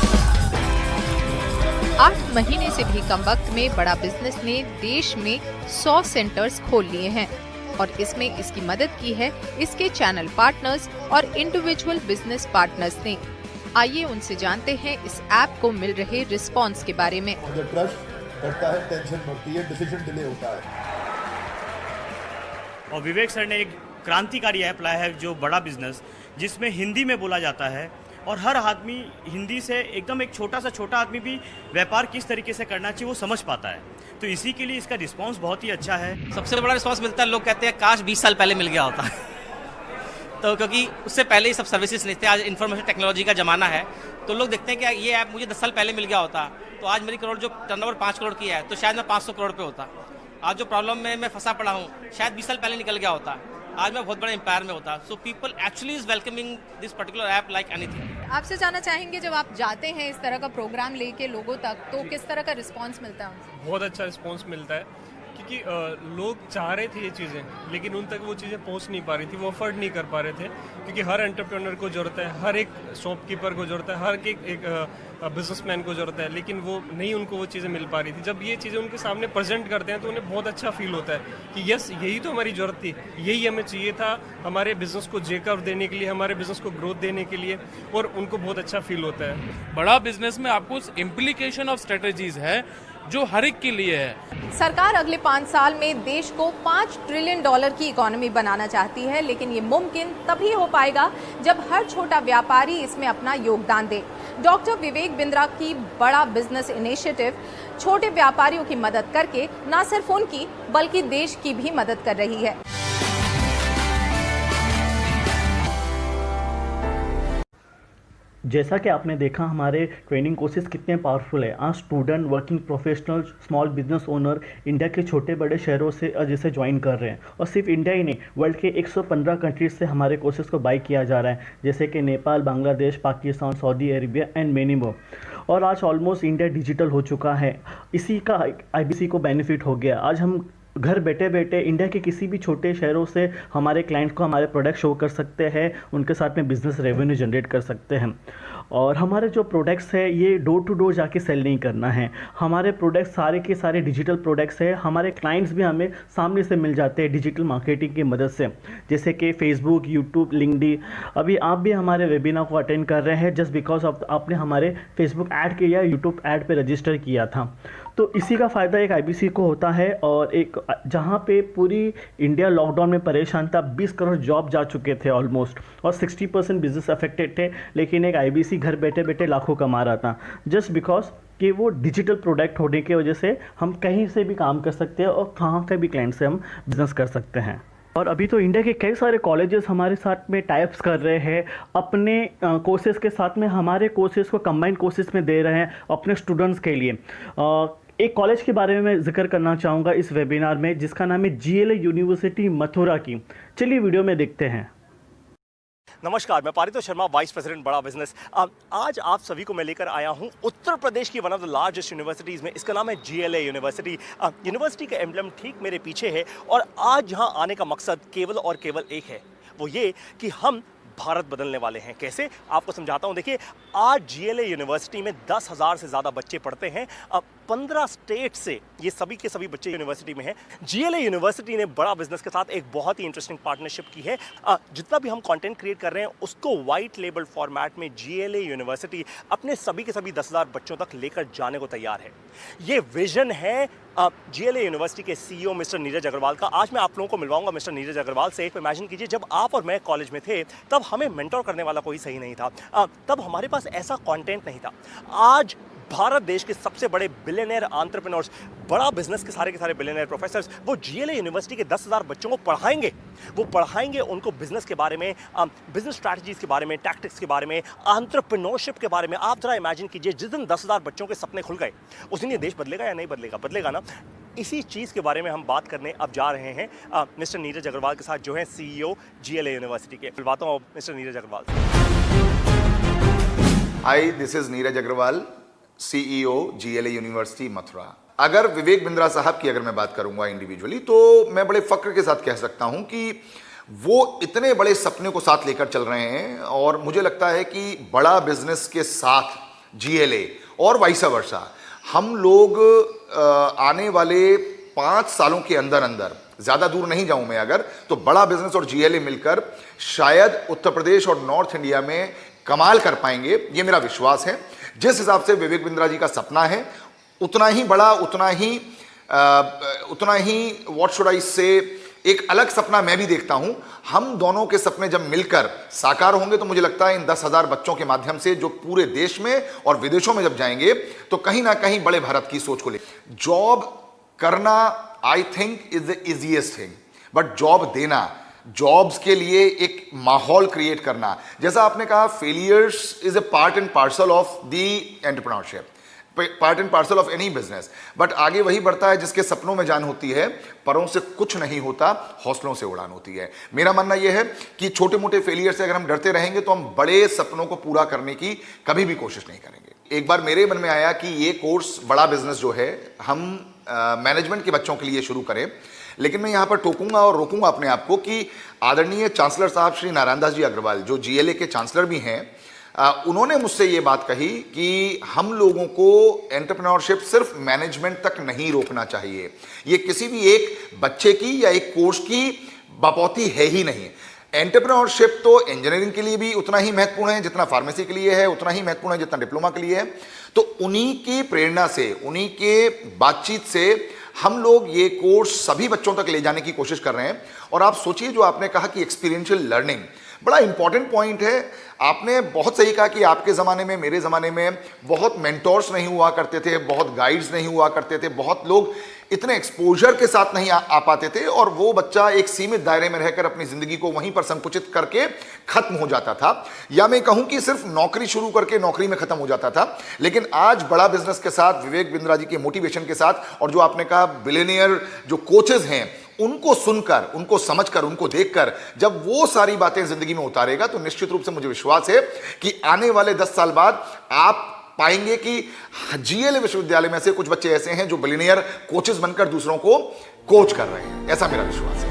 8 महीने से भी कम वक्त में बड़ा बिजनेस ने देश में 100 सेंटर्स खोल लिए हैं और इसमें इसकी मदद की है इसके चैनल पार्टनर्स और इंडिविजुअल बिजनेस पार्टनर्स ने। आइए उनसे जानते हैं इस ऐप को मिल रहे रिस्पॉन्स के बारे में। ट्रस्ट बढ़ता है, टेंशन बढ़ती है, डिसीजन डिले होता है। और विवेक सर ने एक क्रांतिकारी ऐप लाया है जो बड़ा बिजनेस, जिसमें हिंदी में बोला जाता है और हर आदमी हिंदी से एकदम एक छोटा आदमी भी व्यापार किस तरीके से करना चाहिए वो समझ पाता है। तो इसी के लिए इसका रिस्पांस बहुत ही अच्छा है। सबसे बड़ा रिस्पांस मिलता है, लोग कहते हैं काश 20 साल पहले मिल गया होता तो क्योंकि उससे पहले ही सब सर्विसेज नहीं थे। आज इन्फॉर्मेशन टेक्नोलॉजी का ज़माना है, तो लोग देखते हैं कि ये ऐप मुझे 10 साल पहले मिल गया होता तो आज मेरी करोड़ जो टर्नओवर 5 करोड़ की है तो शायद मैं 500 करोड़ पे होता। आज जो प्रॉब्लम में मैं फंसा पड़ा हूँ शायद 20 साल पहले निकल गया होता, आज मैं बहुत बड़े एम्पायर में होता। So people actually is welcoming this particular app like anything. आपसे जानना चाहेंगे, जब आप जाते हैं इस तरह का प्रोग्राम लेके लोगों तक, तो किस तरह का रिस्पांस मिलता है उनसे? बहुत अच्छा रिस्पांस मिलता है, क्योंकि लोग चाह रहे थे ये चीज़ें, लेकिन उन तक वो चीज़ें पहुंच नहीं पा रही थी, वो अफोर्ड नहीं कर पा रहे थे, क्योंकि हर एंटरप्रेन्योर को ज़रूरत है, हर एक शॉपकीपर को ज़रूरत है, हर एक बिजनेसमैन को ज़रूरत है, लेकिन वो नहीं, उनको वो चीज़ें मिल पा रही थी। जब ये चीज़ें उनके सामने प्रेजेंट करते हैं तो उन्हें बहुत अच्छा फील होता है कि यस, यही तो हमारी ज़रूरत थी, यही हमें चाहिए था हमारे बिजनेस को जेकअप देने के लिए, हमारे बिजनेस को ग्रोथ देने के लिए, और उनको बहुत अच्छा फील होता है। बड़ा बिजनेस में आपको इम्प्लीकेशन ऑफ स्ट्रेटेजीज है जो हर एक के लिए है। सरकार अगले 5 साल में देश को $5 ट्रिलियन की इकोनॉमी बनाना चाहती है, लेकिन ये मुमकिन तभी हो पाएगा जब हर छोटा व्यापारी इसमें अपना योगदान दे। डॉक्टर विवेक बिंद्रा की बड़ा बिजनेस इनिशिएटिव छोटे व्यापारियों की मदद करके न सिर्फ उनकी बल्कि देश की भी मदद कर रही है। जैसा कि आपने देखा हमारे ट्रेनिंग कोर्सेज कितने पावरफुल है। आज student, working professional, small business owner India के छोटे बड़े शहरों से जैसे ज्वाइन कर रहे हैं, और सिर्फ इंडिया ही नहीं, वर्ल्ड के 115 कंट्रीज से हमारे कोर्सेज को बाय किया जा रहा है, जैसे कि Nepal, Bangladesh, Pakistan, Saudi Arabia and many more. और आज ऑलमोस्ट इंडिया डिजिटल हो चुका है। इसी का IBC को बेनिफिट हो गया। आज हम घर बैठे बैठे इंडिया के किसी भी छोटे शहरों से हमारे क्लाइंट को हमारे प्रोडक्ट शो कर सकते हैं, उनके साथ में बिजनेस रेवेन्यू जनरेट कर सकते हैं। और हमारे जो प्रोडक्ट्स है ये डोर टू डोर जाके सेल नहीं करना है। हमारे प्रोडक्ट्स सारे के सारे डिजिटल प्रोडक्ट्स है। हमारे क्लाइंट्स भी हमें सामने से मिल जाते हैं डिजिटल मार्केटिंग की मदद से, जैसे कि फेसबुक, यूट्यूब, लिंक्डइन। अभी आप भी हमारे वेबिनार को अटेंड कर रहे हैं जस्ट बिकॉज ऑफ आपने हमारे फेसबुक ऐड के या यूट्यूब ऐड पे रजिस्टर किया था। तो इसी का फ़ायदा एक IBC को होता है। और एक जहाँ पे पूरी इंडिया लॉकडाउन में परेशान था, 20 करोड़ जॉब जा चुके थे ऑलमोस्ट, और 60% बिजनेस अफेक्टेड थे, लेकिन एक IBC घर बैठे बैठे लाखों कमा रहा था, जस्ट बिकॉज कि वो डिजिटल प्रोडक्ट होने की वजह से हम कहीं से भी काम कर सकते हैं और कहाँ के भी क्लाइंट से हम बिजनेस कर सकते हैं। और अभी तो इंडिया के कई सारे कॉलेजेस हमारे साथ में टाइप्स कर रहे हैं, अपने कोर्सेज़ के साथ में हमारे कोर्सेज़ को कंबाइंड कोर्सेज़ में दे रहे हैं अपने स्टूडेंट्स के लिए। एक कॉलेज के बारे में मैं जिक्र करना चाहूँगा इस वेबिनार में, जिसका नाम है GLA यूनिवर्सिटी मथुरा की। चलिए वीडियो में देखते हैं। नमस्कार, मैं पारितोष शर्मा, वाइस प्रेसिडेंट बड़ा बिजनेस। आज आप सभी को मैं लेकर आया हूं उत्तर प्रदेश की one of the largest universities में। इसका नाम है GLA यूनिवर्सिटी। यूनिवर्सिटी का एम्ब्लम ठीक मेरे पीछे है, और आज यहाँ आने का मकसद केवल और केवल एक है, वो ये कि हम भारत बदलने वाले हैं। कैसे, आपको समझाता हूं। देखिए, आज GLA यूनिवर्सिटी में 10,000 से ज़्यादा बच्चे पढ़ते हैं। 15 स्टेट से ये सभी के सभी बच्चे यूनिवर्सिटी में हैं। GLA यूनिवर्सिटी ने बड़ा बिजनेस के साथ एक बहुत ही इंटरेस्टिंग पार्टनरशिप की है। जितना भी हम कंटेंट क्रिएट कर रहे हैं उसको वाइट लेबल फॉर्मेट में GLA यूनिवर्सिटी अपने सभी के सभी 10,000 बच्चों तक लेकर जाने को तैयार है। ये विजन है GLA यूनिवर्सिटी के CEO मिस्टर नीरज अग्रवाल का। आज मैं आप लोगों को मिलवाऊंगा मिस्टर नीरज अग्रवाल से। इमेजिन कीजिए, जब आप और मैं कॉलेज में थे तब हमें मेंटोर करने वाला कोई सही नहीं था, तब हमारे पास ऐसा कंटेंट नहीं था। आज भारत देश के सबसे बड़े बिलियनियर एंटरप्रेन्योर्स, बड़ा बिजनेस के सारे बिलियनियर प्रोफेसर्स, वो GLA यूनिवर्सिटी के 10,000 बच्चों को पढ़ाएंगे। वो पढ़ाएंगे उनको बिजनेस के बारे में, बिजनेस स्ट्रैटेजीज के बारे में, टैक्टिक्स के बारे में, एंटरप्रेन्योरशिप के बारे में। आप जरा इमेजिन कीजिए, जिस दिन 10,000 बच्चों के सपने खुल गए उस दिन ये देश बदलेगा या नहीं बदलेगा? बदलेगा ना। इसी चीज़ के बारे में हम बात करने अब जा रहे हैं मिस्टर नीरज अग्रवाल के साथ, जो है CEO GLA यूनिवर्सिटी के। मिलवाता हूँ mister Neeraj Agarwal. Hi, this is Neeraj Agarwal, CEO GLA university Mathura. अगर विवेक बिंद्रा साहब की अगर मैं बात करूंगा इंडिविजुअली, तो मैं बड़े फक्र के साथ कह सकता हूं कि वो इतने बड़े सपने को साथ लेकर चल रहे हैं, और मुझे लगता है कि बड़ा बिजनेस के साथ GLA और वाइस वर्सा हम लोग आने वाले 5 सालों के अंदर अंदर ज्यादा दूर नहीं जाऊं मैं अगर, तो बड़ा बिजनेस और जीएलए मिलकर शायद उत्तर प्रदेश और नॉर्थ इंडिया में कमाल कर पाएंगे, ये मेरा विश्वास है। जिस हिसाब से विवेक बिंद्रा जी का सपना है, उतना ही बड़ा, उतना ही व्हाट शुड आई से, एक अलग सपना मैं भी देखता हूं। हम दोनों के सपने जब मिलकर साकार होंगे तो मुझे लगता है इन 10,000 बच्चों के माध्यम से जो पूरे देश में और विदेशों में जब जाएंगे तो कहीं ना कहीं बड़े भारत की सोच को ले। जॉब करना I think is the easiest thing, but job देना, जॉब्स के लिए एक माहौल क्रिएट करना, जैसा आपने कहा failures is a part and parcel of the entrepreneurship, part and parcel of any business, but आगे वही बढ़ता है जिसके सपनों में जान होती है, परों से कुछ नहीं होता, हौसलों से उड़ान होती है। मेरा मानना यह है कि छोटे मोटे फेलियर से अगर हम डरते रहेंगे तो हम बड़े सपनों को पूरा करने की कभी भी कोशिश नहीं करेंगे। एक बार मेरे मन में आया कि ये कोर्स बड़ा बिजनेस जो है हम मैनेजमेंट के बच्चों के लिए शुरू करें, लेकिन मैं यहां पर टोकूंगा और रोकूंगा अपने आप को कि आदरणीय चांसलर साहब श्री नारायण दास जी अग्रवाल, जो जीएलए के चांसलर भी हैं, उन्होंने मुझसे ये बात कही कि हम लोगों को एंटरप्रेन्योरशिप सिर्फ मैनेजमेंट तक नहीं रोकना चाहिए। ये किसी भी एक बच्चे की या एक कोर्स की बपौती है ही नहीं। एंटरप्रेन्योरशिप तो इंजीनियरिंग के लिए भी उतना ही महत्वपूर्ण है जितना फार्मेसी के लिए है, उतना ही महत्वपूर्ण है जितना डिप्लोमा के लिए है। तो उन्हीं की प्रेरणा से, उन्हीं के बातचीत से हम लोग ये कोर्स सभी बच्चों तक ले जाने की कोशिश कर रहे हैं। और आप सोचिए, जो आपने कहा कि एक्सपीरियंशियल लर्निंग बड़ा इंपॉर्टेंट पॉइंट है। आपने बहुत सही कहा कि आपके ज़माने में, मेरे ज़माने में बहुत मेंटोर्स नहीं हुआ करते थे, बहुत गाइड्स नहीं हुआ करते थे, बहुत लोग इतने एक्सपोजर के साथ नहीं आ पाते थे, और वो बच्चा एक सीमित दायरे में रहकर अपनी ज़िंदगी को वहीं पर संकुचित करके ख़त्म हो जाता था, या मैं कहूँ कि सिर्फ नौकरी शुरू करके नौकरी में ख़त्म हो जाता था। लेकिन आज बड़ा बिजनेस के साथ, विवेक बिंद्रा जी के मोटिवेशन के साथ, और जो आपने कहा बिलियनियर जो कोचेज हैं, उनको सुनकर, उनको समझकर, उनको देखकर जब वो सारी बातें जिंदगी में उतारेगा तो निश्चित रूप से मुझे विश्वास है कि आने वाले 10 साल बाद आप पाएंगे कि जीएलए विश्वविद्यालय में से कुछ बच्चे ऐसे हैं जो बिलियनियर कोचेस बनकर दूसरों को कोच कर रहे हैं। ऐसा मेरा विश्वास है।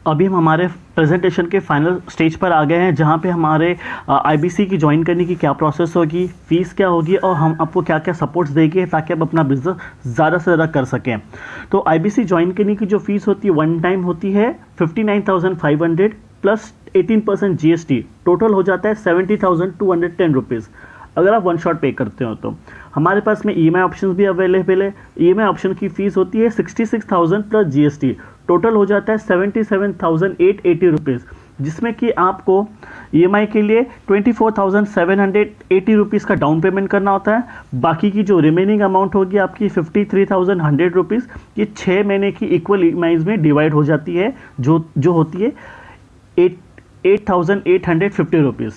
अभी हम हमारे प्रेजेंटेशन के फाइनल स्टेज पर आ गए हैं, जहां पे हमारे आईबीसी की ज्वाइन करने की क्या प्रोसेस होगी, फीस क्या होगी, और हम आपको क्या क्या सपोर्ट्स देंगे ताकि आप अपना बिजनेस ज़्यादा से ज़्यादा कर सकें। तो आईबीसी ज्वाइन करने की जो फीस होती है वन टाइम होती है 59,500 प्लस 18% GST, टोटल हो जाता है 70,210 रुपीज़ अगर आप वन शॉट पे करते हो। तो हमारे पास में EMI ऑप्शन भी अवेलेबल है। EMI ऑप्शन की फ़ीस होती है 66,000 प्लस GST, टोटल हो जाता है 77,880 रुपीज़, जिसमें कि आपको EMI के लिए 24,780 रुपीज़ का डाउन पेमेंट करना होता है। बाकी की जो रिमेनिंग अमाउंट होगी आपकी 53,100 रुपीज़, ये 6 महीने की इक्वल EMIs में डिवाइड हो जाती है, जो होती है 8,850 रुपीज़।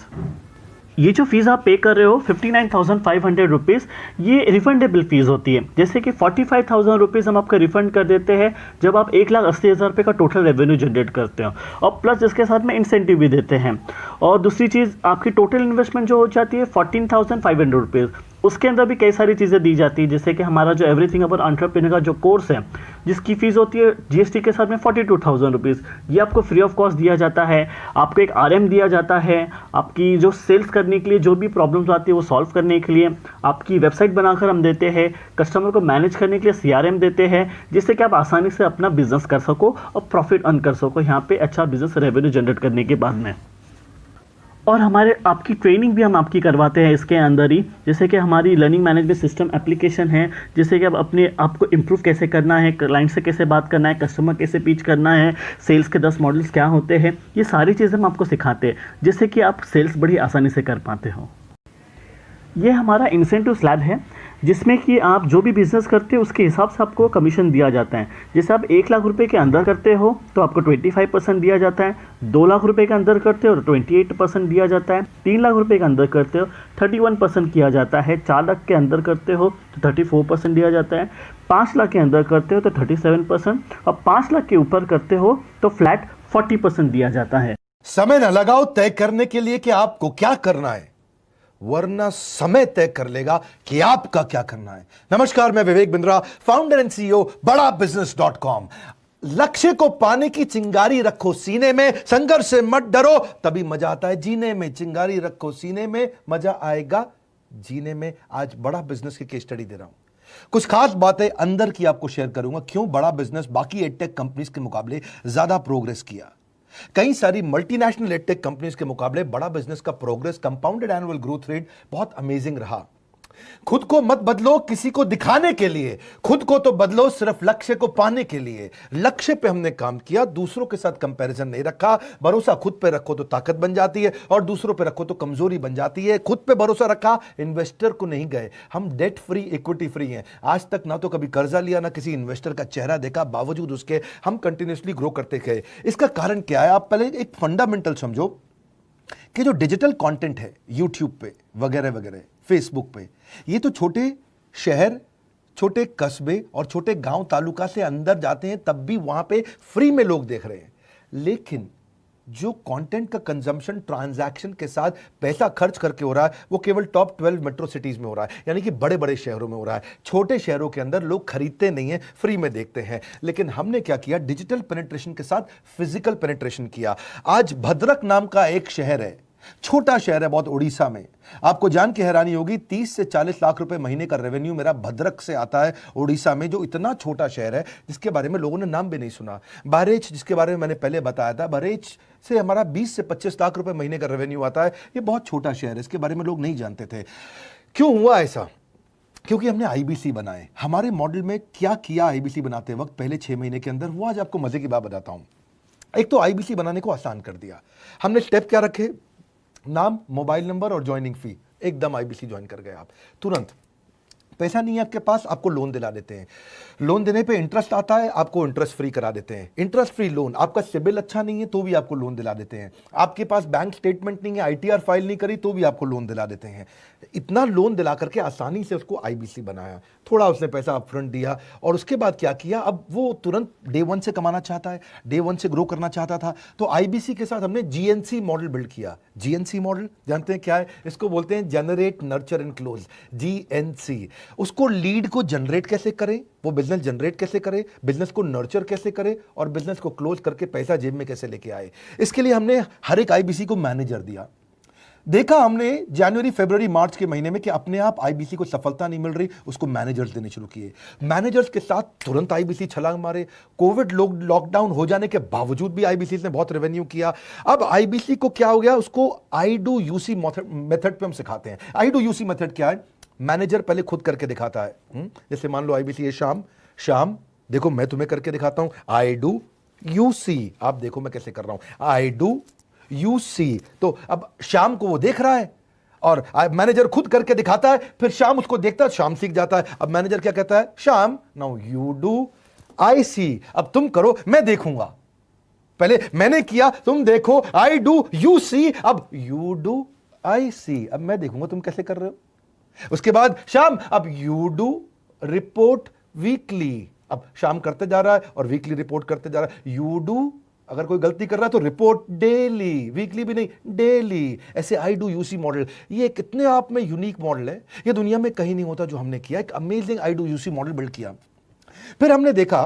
ये जो फीस आप पे कर रहे हो 59,500 रुपीज़, ये रिफंडेबल फीस होती है। जैसे कि 45,000 रुपीज़ हम आपका रिफंड कर देते हैं जब आप 1,80,000 रुपये का टोटल रेवेन्यू जनरेट करते हो, और प्लस इसके साथ में इंसेंटिव भी देते हैं। और दूसरी चीज़, आपकी टोटल इन्वेस्टमेंट जो हो जाती है 14,500 रुपीज़, उसके अंदर भी कई सारी चीज़ें दी जाती है, जैसे कि हमारा जो एवरीथिंग अबाउट एंटरप्रेन्योर का जो कोर्स है, जिसकी फ़ीस होती है GST के साथ में 42,000 रुपीज़, ये आपको फ्री ऑफ कॉस्ट दिया जाता है। आपको एक RM दिया जाता है, आपकी जो सेल्स करने के लिए जो भी प्रॉब्लम्स आती है वो सॉल्व करने के लिए। आपकी वेबसाइट बनाकर हम देते हैं, कस्टमर को मैनेज करने के लिए CRM देते हैं, जिससे कि आप आसानी से अपना बिजनेस कर सको और प्रॉफिट अर्न कर सको यहाँ पे अच्छा बिजनेस रेवेन्यू जनरेट करने के बाद में। और हमारे आपकी ट्रेनिंग भी हम आपकी करवाते हैं इसके अंदर ही, जैसे कि हमारी लर्निंग मैनेजमेंट सिस्टम एप्लीकेशन है, जैसे कि आप अपने आपको इम्प्रूव कैसे करना है, क्लाइंट से कैसे बात करना है, कस्टमर कैसे पिच करना है, सेल्स के 10 मॉडल्स क्या होते हैं, ये सारी चीज़ें हम आपको सिखाते हैं, जिससे कि आप सेल्स बड़ी आसानी से कर पाते हो। ये हमारा इंसेंटिव स्लैब है, जिसमें कि आप जो भी बिज़नेस करते हो उसके हिसाब से आपको कमीशन दिया जाता है। जैसे आप 1 लाख रुपए के अंदर करते हो तो आपको 25% दिया जाता है, 2 लाख रुपए के अंदर करते हो तो 28% दिया जाता है, 3 लाख रुपए के अंदर करते हो 31% किया जाता है, 4 लाख के अंदर करते हो तो 34% दिया जाता है, 5 लाख के अंदर करते हो तो 37%, और 5 लाख के ऊपर करते हो तो फ्लैट 40% दिया जाता है। समय न लगाओ तय करने के लिए कि आपको क्या करना है, वरना समय तय कर लेगा कि आपका क्या करना है। नमस्कार, मैं Vivek Bindra, founder and CEO बड़ा बिजनेस.com। लक्ष्य को पाने की चिंगारी रखो सीने में, संघर्ष से मत डरो, तभी मजा आता है जीने में। चिंगारी रखो सीने में, मजा आएगा जीने में। आज बड़ा बिजनेस की केस स्टडी दे रहा हूं। कुछ खास बातें अंदर की आपको शेयर करूंगा, क्यों बड़ा बिजनेस बाकी एडटेक कंपनीज के मुकाबले ज्यादा प्रोग्रेस किया। कई सारी मल्टीनेशनल एडटेक कंपनीज के मुकाबले बड़ा बिजनेस का progress, compounded annual growth rate बहुत अमेजिंग रहा। खुद को मत बदलो किसी को दिखाने के लिए, खुद को तो बदलो सिर्फ लक्ष्य को पाने के लिए। लक्ष्य पे हमने काम किया, दूसरों के साथ कंपैरिजन नहीं रखा। भरोसा खुद पे रखो तो ताकत बन जाती है और दूसरों पे रखो तो कमजोरी बन जाती है। खुद पे भरोसा रखा, इन्वेस्टर को नहीं गए। हम डेट फ्री, इक्विटी फ्री हैं। आज तक ना तो कभी कर्जा लिया, ना किसी इन्वेस्टर का चेहरा देखा, बावजूद उसके हम कंटिन्यूसली ग्रो करते गए। इसका कारण क्या है? आप पहले एक फंडामेंटल समझो कि जो डिजिटल कंटेंट है यूट्यूब पे वगैरह वगैरह, फेसबुक पे, ये तो छोटे शहर, छोटे कस्बे और छोटे गांव तालुका से अंदर जाते हैं, तब भी वहां पे फ्री में लोग देख रहे हैं। लेकिन जो कंटेंट का कंजम्पशन ट्रांजैक्शन के साथ पैसा खर्च करके हो रहा है, वो केवल टॉप 12 मेट्रो सिटीज में हो रहा है, यानी कि बड़े बड़े शहरों में हो रहा है। छोटे शहरों के अंदर लोग खरीदते नहीं हैं, फ्री में देखते हैं। लेकिन हमने क्या किया? डिजिटल पेनिट्रेशन के साथ फिजिकल पेनिट्रेशन किया। आज भद्रक नाम का एक शहर है, छोटा शहर है बहुत, उड़ीसा में। आपको जान के हैरानी होगी 30 से 40 लाख रुपए महीने का रेवेन्यू मेरा भद्रक से आता है, उड़ीसा में, जो इतना छोटा शहर है जिसके बारे में लोगों ने नाम भी नहीं सुना। बहरेच, जिसके बारे में मैंने पहले बताया था, बहरेच से हमारा 20 से 25 लाख रुपए महीने का रेवेन्यू आता है। ये बहुत छोटा शहर है, इसके बारे में लोग नहीं जानते थे। क्यों हुआ ऐसा? क्योंकि हमने आईबीसी बनाए। हमारे मॉडल में क्या किया आईबीसी बनाते वक्त पहले 6 महीने के अंदर, वो आज आपको मजे की बात बताता हूं। एक तो आईबीसी बनाने को आसान कर दिया हमने। स्टेप क्या रखे? नाम, मोबाइल नंबर और ज्वाइनिंग फी। एकदम आईबीसी ज्वाइन कर गए आप तुरंत। पैसा नहीं है आपके पास, आपको लोन दिला देते हैं। लोन देने पे इंटरेस्ट आता है, आपको इंटरेस्ट फ्री करा देते हैं। Interest free loan. आपका सिबिल अच्छा नहीं है तो भी आपको लोन दिला देते हैं। आपके पास बैंक स्टेटमेंट नहीं है, आईटीआर फाइल नहीं करी तो भी आपको लोन दिला देते हैं। इतना लोन दिला करके आसानी से उसको आईबीसी बनाया। थोड़ा उसने पैसा अपफ्रंट दिया और उसके बाद क्या किया? अब वो तुरंत डे 1 से कमाना चाहता है, डे 1 से ग्रो करना चाहता था, तो आईबीसी के साथ हमने जीएनसी मॉडल बिल्ड किया। जीएनसी मॉडल जानते हैं क्या है? इसको बोलते हैं generate, nurture and close, GNC. उसको लीड को जनरेट कैसे करें, वो बिजनेस जनरेट कैसे करे, बिजनेस को नर्चर कैसे करे और बिजनेस को क्लोज करके पैसा जेब में कैसे लेके आए। इसके लिए हमने हर एक आईबीसी को मैनेजर दिया। देखा हमने जनवरी, फरवरी, मार्च के महीने में कि अपने आप आईबीसी को सफलता नहीं मिल रही, उसको मैनेजर्स देने शुरू किए। मैनेजर्स के साथ तुरंत आईबीसी छलांग मारे। कोविड लॉकडाउन हो जाने के बावजूद भी आईबीसी ने बहुत रेवेन्यू किया। अब आईबीसी को क्या हो गया? उसको आई डू यूसी मेथड पे हम सिखाते हैं। आई डू यूसी मेथड क्या है? मैनेजर पहले खुद करके दिखाता है। जैसे मान लो आईबीसी है शाम देखो मैं तुम्हें करके दिखाता हूं, आई डू यूसी, आप देखो मैं कैसे कर रहा हूं, आई डू यूसी। तो अब शाम को वो देख रहा है और मैनेजर खुद करके दिखाता है, फिर शाम उसको देखता है, शाम सीख जाता है। अब मैनेजर क्या कहता है? शाम, नाउ यू डू आई सी, अब तुम करो मैं देखूंगा। पहले मैंने किया, तुम देखो, आई डू यू सी, अब यू डू आई सी, अब मैं देखूंगा तुम कैसे कर रहे हो। उसके बाद शाम, अब यू डू रिपोर्ट वीकली, अब शाम करते जा रहा है और वीकली रिपोर्ट करते जा रहा है। यू डू, अगर कोई गलती कर रहा है तो रिपोर्ट डेली, वीकली भी नहीं, डेली। ऐसे आई डू यूसी मॉडल, ये कितने आप में यूनिक मॉडल है, ये दुनिया में कहीं नहीं होता जो हमने किया। एक amazing I do UC model build किया। फिर हमने देखा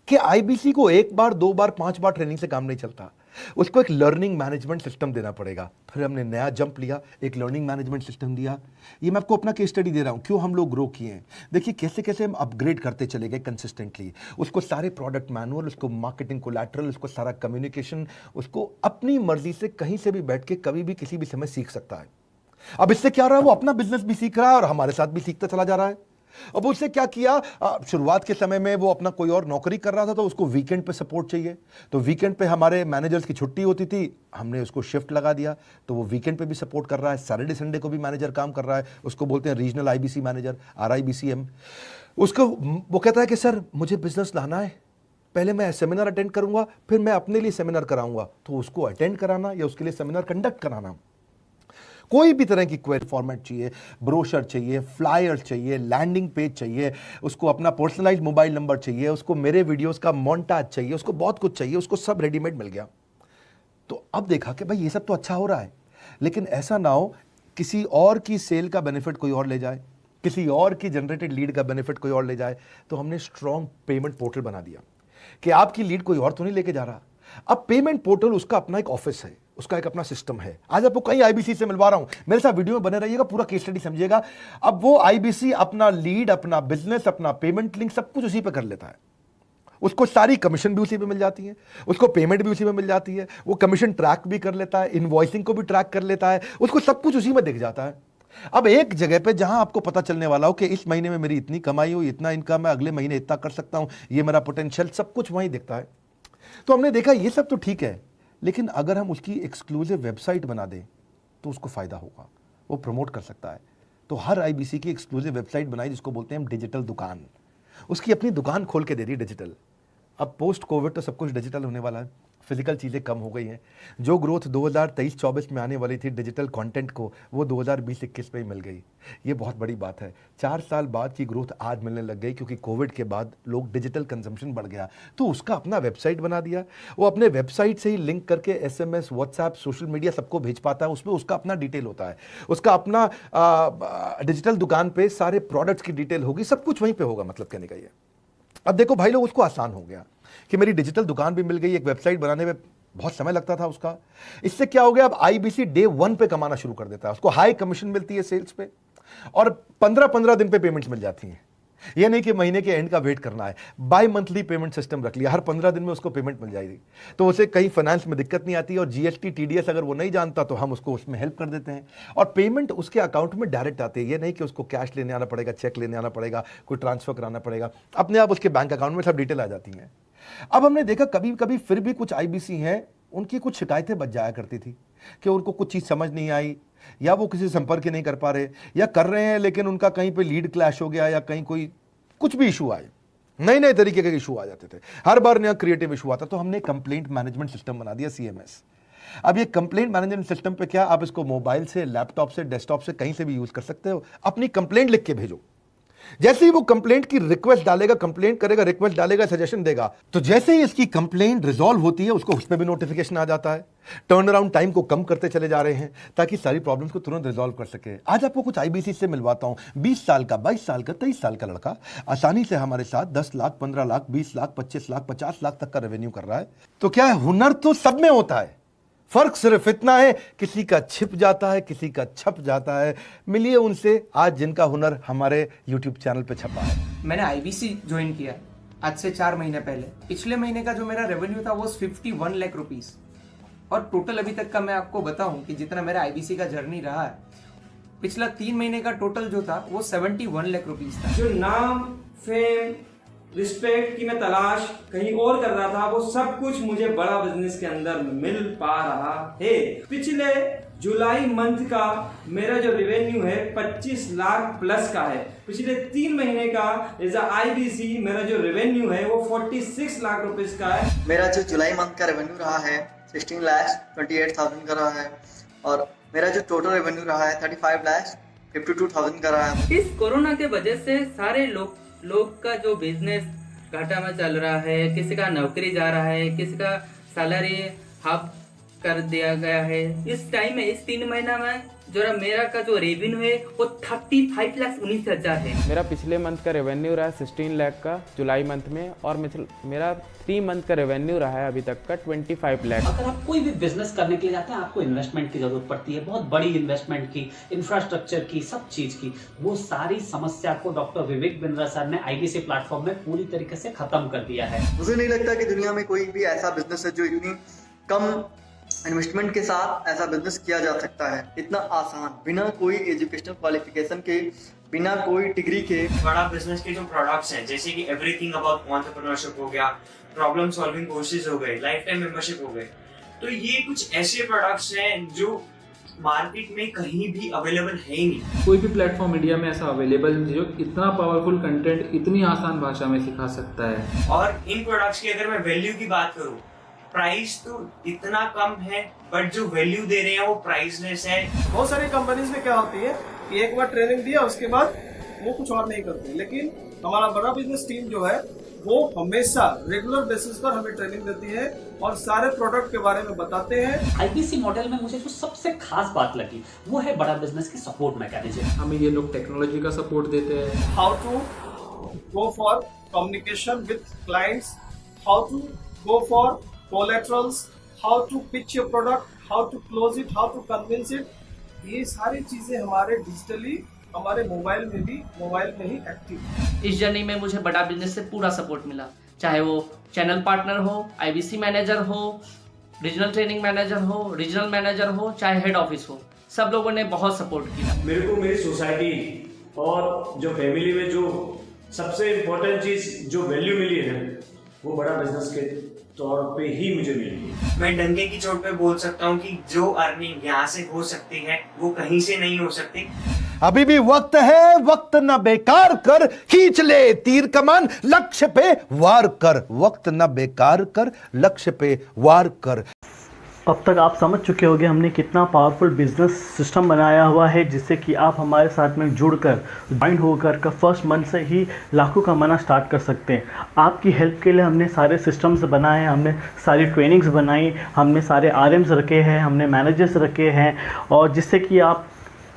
कि आईबीसी को 1 बार 2 बार 5 बार ट्रेनिंग से काम नहीं चलता, उसको एक लर्निंग मैनेजमेंट सिस्टम देना पड़ेगा। फिर हमने नया जंप लिया, एक लर्निंग मैनेजमेंट सिस्टम दिया। ये मैं आपको अपना केस स्टडी दे रहा हूं, क्यों हम लोग ग्रो किए हैं। देखिए कैसे कैसे हम अपग्रेड करते चले गए कंसिस्टेंटली। उसको सारे प्रोडक्ट मैनुअल, उसको मार्केटिंग कोलैटरल, उसको सारा कम्युनिकेशन, उसको अपनी मर्जी से कहीं से भी बैठ के कभी भी किसी भी समय सीख सकता है। अब इससे क्या रहा है? वो अपना बिजनेस भी सीख रहा है और हमारे साथ भी सीखता चला जा रहा है। अब उससे क्या किया? शुरुआत के समय में वो अपना कोई और नौकरी कर रहा था तो उसको वीकेंड पे सपोर्ट चाहिए, तो वीकेंड पे हमारे मैनेजर्स की छुट्टी होती थी, हमने उसको शिफ्ट लगा दिया, तो वो वीकेंड पे भी सपोर्ट कर रहा है। सैटरडे संडे को भी मैनेजर काम कर रहा है, उसको बोलते हैं रीजनल आईबीसी मैनेजर, RIBCM। उसको वो कहता है कि सर मुझे बिजनेस लाना है, पहले मैं सेमिनार अटेंड करूंगा, फिर मैं अपने लिए सेमिनार कराऊंगा। तो उसको अटेंड कराना या उसके लिए सेमिनार कंडक्ट कराना, कोई भी तरह की क्वेरी फॉर्मेट चाहिए, ब्रोशर चाहिए, फ्लायर चाहिए, लैंडिंग पेज चाहिए, उसको अपना पर्सनलाइज्ड मोबाइल नंबर चाहिए, उसको मेरे वीडियोस का मोन्टाज चाहिए, उसको बहुत कुछ चाहिए, उसको सब रेडीमेड मिल गया। तो अब देखा कि भाई ये सब तो अच्छा हो रहा है, लेकिन ऐसा ना हो किसी और की सेल का बेनिफिट कोई और ले जाए, किसी और की जनरेटेड लीड का बेनिफिट कोई और ले जाए। तो हमने स्ट्रॉन्ग पेमेंट पोर्टल बना दिया कि आपकी लीड कोई और तो नहीं लेके जा रहा। अब पेमेंट पोर्टल उसका अपना एक ऑफिस है, उसका एक अपना सिस्टम है। आज आपको कई आईबीसी से मिलवा रहा हूं, मेरे साथ वीडियो में बने रहिएगा, पूरा केस स्टडी समझिएगा। अब वो आईबीसी अपना लीड, अपना बिजनेस, अपना पेमेंट लिंक सब कुछ उसी पे कर लेता है। उसको सारी कमीशन भी उसी पे मिल जाती है, उसको पेमेंट भी उसी में मिल जाती है, वो कमीशन ट्रैक भी कर लेता है, इनवॉइसिंग को भी ट्रैक कर लेता है, उसको सब कुछ उसी में दिख जाता है। अब एक जगह पे जहां आपको पता चलने वाला हो कि इस महीने में मेरी इतनी कमाई हो, इतना इनकम है, अगले महीने इतना कर सकता हूं, ये मेरा पोटेंशियल, सब कुछ वहीं दिखता है। तो हमने देखा ये सब तो ठीक है, लेकिन अगर हम उसकी एक्सक्लूसिव वेबसाइट बना दें तो उसको फायदा होगा, वो प्रमोट कर सकता है। तो हर आईबीसी की एक्सक्लूसिव वेबसाइट बनाई जिसको बोलते हैं हम डिजिटल दुकान, उसकी अपनी दुकान खोल के दे दी डिजिटल। अब पोस्ट कोविड तो सब कुछ डिजिटल होने वाला है, फिजिकल चीज़ें कम हो गई हैं। जो ग्रोथ 2023-24 में आने वाली थी डिजिटल कंटेंट को, वो 2020-21 में ही मिल गई। ये बहुत बड़ी बात है। 4 साल बाद की ग्रोथ आज मिलने लग गई, क्योंकि कोविड के बाद लोग डिजिटल कंजम्पशन बढ़ गया। तो उसका अपना वेबसाइट बना दिया, वो अपने वेबसाइट से ही लिंक करके SMS, व्हाट्सएप, सोशल मीडिया सबको भेज पाता है। उसमें उसका अपना डिटेल होता है, उसका अपना डिजिटल दुकान पे सारे प्रोडक्ट्स की डिटेल होगी, सब कुछ वहीं पर होगा। मतलब कहने का ये, अब देखो भाई लोग, उसको आसान हो गया कि मेरी डिजिटल दुकान भी मिल गई। एक वेबसाइट बनाने में बहुत समय लगता था उसका, इससे क्या हो गया, अब आईबीसी डे 1 पे कमाना शुरू कर देता है। उसको हाई कमीशन मिलती है सेल्स पे, और 15-15 दिन पे पेमेंट्स मिल जाती हैं। ये नहीं कि महीने के एंड का वेट करना है, बाई मंथली पेमेंट सिस्टम रख लिया, हर 15 दिन में उसको पेमेंट मिल जाएगी। तो उसे कहीं फाइनेंस में दिक्कत नहीं आती, और GST TDS अगर वो नहीं जानता तो हम उसको उसमें हेल्प कर देते हैं, और पेमेंट उसके अकाउंट में डायरेक्ट आती है। ये नहीं कि उसको कैश लेने आना पड़ेगा, चेक लेने आना पड़ेगा, कोई ट्रांसफर कराना पड़ेगा, अपने आप उसके बैंक अकाउंट में सब डिटेल आ जाती हैं। अब हमने देखा कभी कभी फिर भी कुछ आईबीसी हैं, उनकी कुछ शिकायतें बच जाया करती थी कि उनको कुछ चीज़ समझ नहीं आई, या वो किसी संपर्क ही नहीं कर पा रहे, या कर रहे हैं लेकिन उनका कहीं पे लीड क्लैश हो गया, या कहीं कोई कुछ भी इशू आए, नए नए तरीके के इशू आ जाते थे, हर बार नया क्रिएटिव इशू आता। तो हमने कंप्लेंट मैनेजमेंट सिस्टम बना दिया, CMS। अब ये कंप्लेंट मैनेजमेंट सिस्टम पे क्या, आप इसको मोबाइल से, लैपटॉप से, डेस्कटॉप से, कहीं से भी यूज कर सकते हो। अपनी कंप्लेंट लिख के भेजो, जैसे ही वो कंप्लेंट की रिक्वेस्ट डालेगा, कंप्लेंट करेगा, रिक्वेस्ट डालेगा, सजेशन देगा, तो जैसे ही इसकी कंप्लेंट रिजॉल्व होती है उसको उस पर भी नोटिफिकेशन आ जाता है। टर्न अराउंड टाइम को कम करते चले जा रहे हैं ताकि सारी प्रॉब्लम्स को तुरंत रिजॉल्व कर सके। आज आपको कुछ आईबीसी से मिलवाता हूं। 20 साल का, 22 साल का, 23 साल का लड़का आसानी से हमारे साथ 10 लाख, 15 लाख, 20 लाख, 25 लाख, 50 लाख तक का रेवेन्यू कर रहा है। तो क्या है, हुनर तो सब में होता है, फर्क सिर्फ इतना है किसी का छिप जाता है, किसी का छप जाता है। मिलिए उनसे आज जिनका हुनर हमारे YouTube चैनल पे छपा है। मैंने आईबीसी ज्वाइन किया आज से 4 महीने पहले। पिछले महीने का जो मेरा रेवेन्यू था वो 51 लाख रुपीस, और टोटल अभी तक का मैं आपको बताऊं कि जितना मेरा आईबीसी का जर्नी रहा है, पिछला 3 महीने का टोटल जो था वो 71 लाख रुपीस था। जो नाम, फेम, रिस्पेक्ट की मैं तलाश कहीं और कर रहा था, वो सब कुछ मुझे बड़ा बिजनेस के अंदर मिल पा रहा है। पिछले जुलाई मंथ का मेरा जो रेवेन्यू है 25 लाख प्लस का है। पिछले 3 महीने का एज अ आईबीसी मेरा जो रेवेन्यू है वो 46 लाख रुपीस का है। मेरा जो जुलाई मंथ का रेवेन्यू रहा है 16,28,000 का रहा है, और मेरा जो टोटल रेवेन्यू रहा है 35,52,000 का रहा है। इस कोरोना के वजह से सारे लोग का जो बिजनेस घाटा में चल रहा है, किसी का नौकरी जा रहा है, किसी का सैलरी हाफ कर दिया गया है। इस टाइम में, इस 3 महीना में जो मेरा का जो रेवेन्यू है वो 35,19,000 है। मेरा पिछले मंथ का रेवेन्यू रहा है 16 लाख का जुलाई मंथ में, और मेरा 3 मंथ का रेवेन्यू रहा है अभी तक का 25 लाख। अगर आप कोई भी बिजनेस करने के लिए जाते हैं, आपको इन्वेस्टमेंट की जरूरत पड़ती है, बहुत बड़ी इन्वेस्टमेंट की, इंफ्रास्ट्रक्चर की, सब चीज की। वो सारी समस्या को डॉक्टर विवेक बिंद्रा सर ने आईबीसी प्लेटफॉर्म में पूरी तरीके से खत्म कर दिया है। मुझे नहीं लगता कि दुनिया में कोई भी ऐसा बिजनेस है जो इतनी कम इन्वेस्टमेंट के साथ ऐसा बिजनेस किया जा सकता है, इतना आसान, बिना कोई एजुकेशनल क्वालिफिकेशन के, बिना कोई डिग्री के। बड़ा बिजनेस के जो प्रोडक्ट्स हैं, जैसे कि एवरीथिंग अबाउट एंटरप्रेन्योरशिप हो गया, प्रॉब्लम सॉल्विंग कोर्सेज हो गए, लाइफ टाइम मेंबरशिप हो गए, तो ये कुछ ऐसे प्रोडक्ट्स हैं जो मार्केट में कहीं भी अवेलेबल है ही नहीं। कोई भी प्लेटफॉर्म इंडिया में ऐसा अवेलेबल नहीं जो इतना पावरफुल कंटेंट इतनी आसान भाषा में सिखा सकता है। और इन प्रोडक्ट्स की अगर मैं वैल्यू की बात करूं, प्राइस तो इतना कम है, बट जो वैल्यू दे रहे हैं वो प्राइसलेस है। बहुत सारी कंपनीज में क्या होती है कि एक बार ट्रेनिंग दिया उसके बाद वो कुछ और नहीं करते, लेकिन हमारा बड़ा बिजनेस टीम जो है वो हमेशा रेगुलर बेसिस पर हमें ट्रेनिंग देती है और सारे प्रोडक्ट के बारे में बताते हैं। आईबीसी मॉडल में मुझे जो सबसे खास बात लगी वो है बड़ा बिजनेस की सपोर्ट मैकेनिज्म। हमें ये लोग टेक्नोलॉजी का सपोर्ट देते हैं। How to go for communication with clients, how to go for collaterals, how to pitch your product, how to close it, how to convince it, ये सारी चीजें हमारे डिजिटली हमारे मोबाइल में ही एक्टिव। इस जर्नी में मुझे बड़ा बिजनेस से पूरा सपोर्ट मिला, चाहे वो चैनल पार्टनर हो, आईबीसी मैनेजर हो, रीजनल ट्रेनिंग मैनेजर हो, रीजनल मैनेजर हो, चाहे हेड ऑफिस हो, सब लोगों ने बहुत सपोर्ट किया। मेरे को मेरी सोसाइटी और जो फैमिली में जो सबसे इम्पोर्टेंट चीज़ जो वैल्यू मिली है वो बड़ा बिजनेस के तौर पे ही मुझे मिली। मैं डंके की चोट पे बोल सकता हूँ कि जो अर्निंग यहाँ से हो सकती है वो कहीं से नहीं हो सकती। अभी भी वक्त है, वक्त न बेकार कर, खींच ले तीर कमान, लक्ष्य पे वार कर, वक्त न बेकार कर, लक्ष्य पे वार कर। अब तक आप समझ चुके होंगे हमने कितना पावरफुल बिजनेस सिस्टम बनाया हुआ है, जिससे कि आप हमारे साथ में जुड़कर ज्वाइन होकर का फर्स्ट मंथ से ही लाखों कमाना स्टार्ट कर सकते हैं। आपकी हेल्प के लिए हमने सारे सिस्टम्स बनाए हैं, हमने सारी ट्रेनिंग्स बनाई, हमने सारे आरएम्स रखे हैं, हमने मैनेजर्स रखे हैं, और जिससे कि आप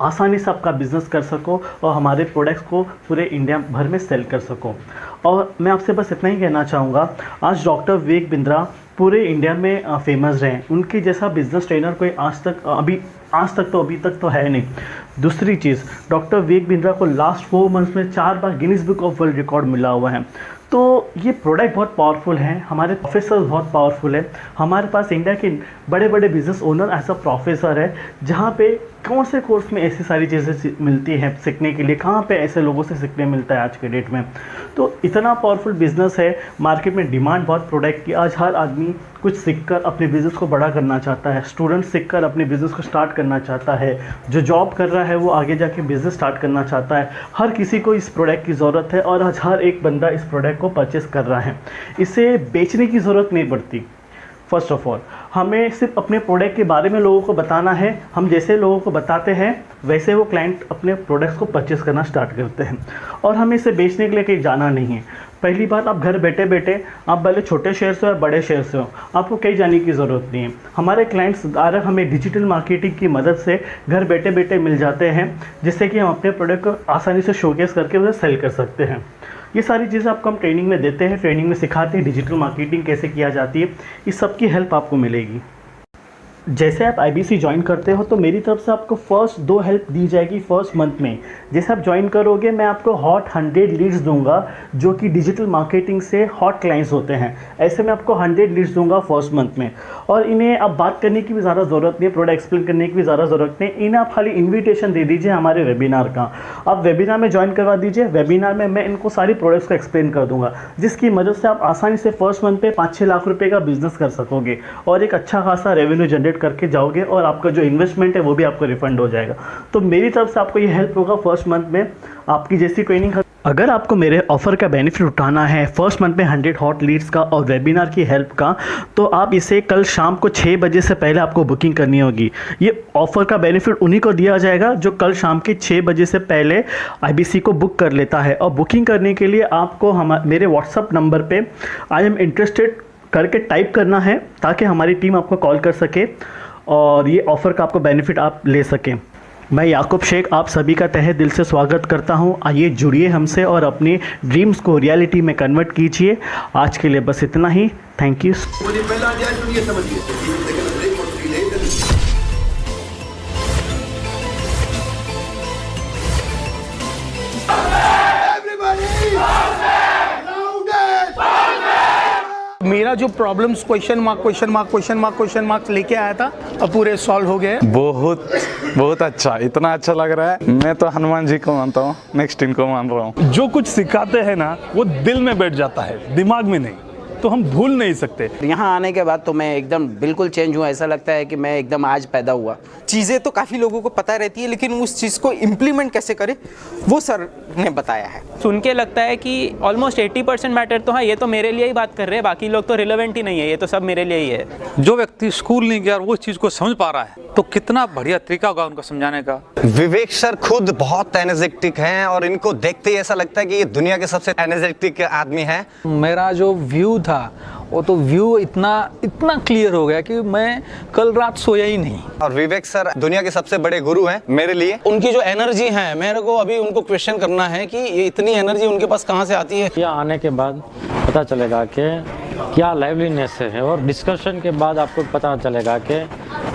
आसानी से आपका बिज़नेस कर सको और हमारे प्रोडक्ट्स को पूरे इंडिया भर में सेल कर सको। और मैं आपसे बस इतना ही कहना चाहूँगा, आज डॉक्टर विवेक बिंद्रा पूरे इंडिया में फेमस रहे। उनके जैसा बिजनेस ट्रेनर कोई आज तक तो है नहीं। दूसरी चीज़, डॉक्टर विवेक बिंद्रा को लास्ट 4 मंथ्स में 4 बार Guinness book of world record मिला हुआ है। तो ये प्रोडक्ट बहुत पावरफुल है, हमारे प्रोफेसर बहुत पावरफुल है। हमारे पास इंडिया के बड़े बड़े बिजनेस ओनर ऐसा प्रोफेसर है जहाँ पे कौन से कोर्स में ऐसी सारी चीज़ें मिलती हैं सीखने के लिए, कहाँ पे ऐसे लोगों से सीखने मिलता है आज के डेट में। तो इतना पावरफुल बिजनेस है, मार्केट में डिमांड बहुत प्रोडक्ट की। आज हर आदमी कुछ सीखकर अपने बिज़नेस को बड़ा करना चाहता है, स्टूडेंट सीखकर अपने बिज़नेस को स्टार्ट करना चाहता है, जो जॉब कर रहा है वो आगे जाके बिज़नेस स्टार्ट करना चाहता है। हर किसी को इस प्रोडक्ट की ज़रूरत है और आज हर एक बंदा इस प्रोडक्ट को परचेस कर रहा है। इसे बेचने की ज़रूरत नहीं पड़ती। फर्स्ट ऑफ ऑल हमें सिर्फ अपने प्रोडक्ट के बारे में लोगों को बताना है। हम जैसे लोगों को बताते हैं वैसे वो क्लाइंट अपने प्रोडक्ट्स को परचेस करना स्टार्ट करते हैं, और हमें इसे बेचने के लिए कहीं जाना नहीं है। पहली बात, आप घर बैठे बैठे, आप भले छोटे शहर से हो या बड़े शहर से हो, आपको कहीं जाने की ज़रूरत नहीं है। हमारे क्लाइंट्स डायरेक्ट हमें डिजिटल मार्केटिंग की मदद से घर बैठे बैठे मिल जाते हैं, जिससे कि हम अपने प्रोडक्ट को आसानी से शोकेस करके उसे सेल कर सकते हैं। ये सारी चीज़ें आपको हम ट्रेनिंग में देते हैं, ट्रेनिंग में सिखाते हैं डिजिटल मार्केटिंग कैसे किया जाती है। इस सब की हेल्प आपको मिलेगी। जैसे आप आईबीसी ज्वाइन करते हो तो मेरी तरफ से आपको फर्स्ट 2 हेल्प दी जाएगी फर्स्ट मंथ में। जैसे आप ज्वाइन करोगे मैं आपको हॉट 100 लीड्स दूंगा जो कि डिजिटल मार्केटिंग से हॉट क्लाइंट्स होते हैं। ऐसे मैं आपको 100 लीड्स दूंगा फर्स्ट मंथ में, और इन्हें आप बात करने की भी ज़्यादा ज़रूरत नहीं है, प्रोडक्ट एक्सप्लेन करने की भी ज़्यादा ज़रूरत नहीं। इन्हें आप खाली इन्विटेशन दे दीजिए हमारे वेबिनार का, आप वेबिनार में ज्वाइन करवा दीजिए। वेबिनार में मैं इनको सारी प्रोडक्ट्स को एक्सप्लेन कर दूंगा, जिसकी मदद से आप आसानी से फर्स्ट मंथ पे 5-6 लाख रुपये का बिजनेस कर सकोगे और एक अच्छा खासा रेवेन्यू जनरेट करके जाओगे, और आपका जो इन्वेस्टमेंट है वो भी आपको रिफंड हो जाएगा। तो मेरी तरफ से आपको ये हेल्प होगा फर्स्ट मंथ में आपकी जैसी ट्रेनिंग। अगर आपको मेरे ऑफ़र का बेनिफिट उठाना है फर्स्ट मंथ में 100 हॉट लीड्स का और वेबिनार की हेल्प का, तो आप इसे कल शाम को 6 बजे से पहले आपको बुकिंग करनी होगी। ये ऑफ़र का बेनिफिट उन्हीं को दिया जाएगा जो कल शाम के 6 बजे से पहले आईबीसी को बुक कर लेता है। और बुकिंग करने के लिए आपको मेरे व्हाट्सअप नंबर पे आई एम इंटरेस्टेड करके टाइप करना है, ताकि हमारी टीम आपको कॉल कर सके और ये ऑफ़र का आपको बेनिफिट आप ले सकें। मैं याकूब शेख आप सभी का तहे दिल से स्वागत करता हूं। आइए जुड़िए हमसे और अपने ड्रीम्स को रियलिटी में कन्वर्ट कीजिए। आज के लिए बस इतना ही। Thank you. मेरा जो प्रॉब्लम्स क्वेश्चन मार्क लेके आया था अब पूरे सॉल्व हो गए। बहुत अच्छा, इतना अच्छा लग रहा है। मैं तो हनुमान जी को मानता हूँ, नेक्स्ट इनको मान रहा हूँ। जो कुछ सिखाते हैं ना वो दिल में बैठ जाता है, दिमाग में नहीं, तो हम भूल नहीं सकते। यहाँ आने के बाद तो मैं एकदम बिल्कुल चेंज हुआ। ऐसा लगता है कि मैं एकदम आज पैदा हुआ। चीज़ें तो काफ़ी लोगों को पता रहती है, लेकिन उस चीज़ को इम्प्लीमेंट कैसे करें वो सर ने बताया है। सुन के लगता है कि ऑलमोस्ट 80% मैटर तो हाँ ये तो मेरे लिए ही बात कर रहे हैं, बाकी लोग तो रिलेवेंट ही नहीं है, ये तो सब मेरे लिए ही है। जो व्यक्ति स्कूल नहीं गया और वो चीज़ को समझ पा रहा है तो कितना बढ़िया तरीका होगा उनको समझाने का। विवेक सर खुद बहुत एनर्जेटिक हैं और इनको देखते ही ऐसा लगता है कि ये दुनिया के सबसे एनर्जेटिक आदमी हैं। मेरा जो व्यू था वो तो व्यू इतना क्लियर हो गया कि मैं कल रात सोया ही नहीं। और विवेक सर दुनिया के सबसे बड़े गुरु हैं मेरे लिए। उनकी जो एनर्जी है, मेरे को अभी उनको क्वेश्चन करना है कि ये इतनी एनर्जी उनके पास कहाँ से आती है। यहाँ आने के बाद पता चलेगा कि क्या लाइवलीनेस है, और डिस्कशन के बाद आपको पता चलेगा कि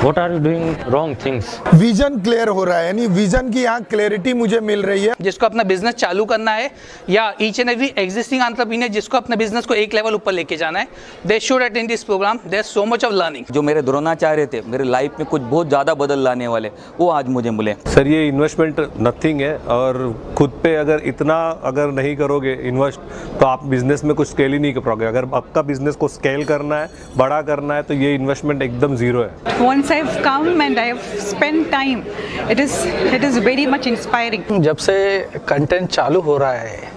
What are you doing wrong things? Vision clear हो रहा है, यानी विजन की यहाँ क्लैरिटी मुझे मिल रही है। जिसको अपना बिजनेस चालू करना है या each and every existing entrepreneur जिसको अपने बिजनेस को एक लेवल ऊपर लेके जाना है, they should attend this program. There is so much of learning. जो मेरे द्रोणाचार्य थे, मेरे लाइफ में कुछ बहुत ज़्यादा बदल लाने वाले, वो आज मुझे मिले। सर ये इन्वेस्टमेंट नथिंग है, और खुद पे अगर नहीं करोगे इन्वेस्ट तो आप बिजनेस में कुछ स्केल ही नहीं कर पाओगे। अगर आपका बिजनेस को स्केल करना है, बड़ा करना है, तो ये इन्वेस्टमेंट एकदम जीरो है। Once I've come and I've spent time, it is very much inspiring. जब से कंटेंट चालू हो रहा है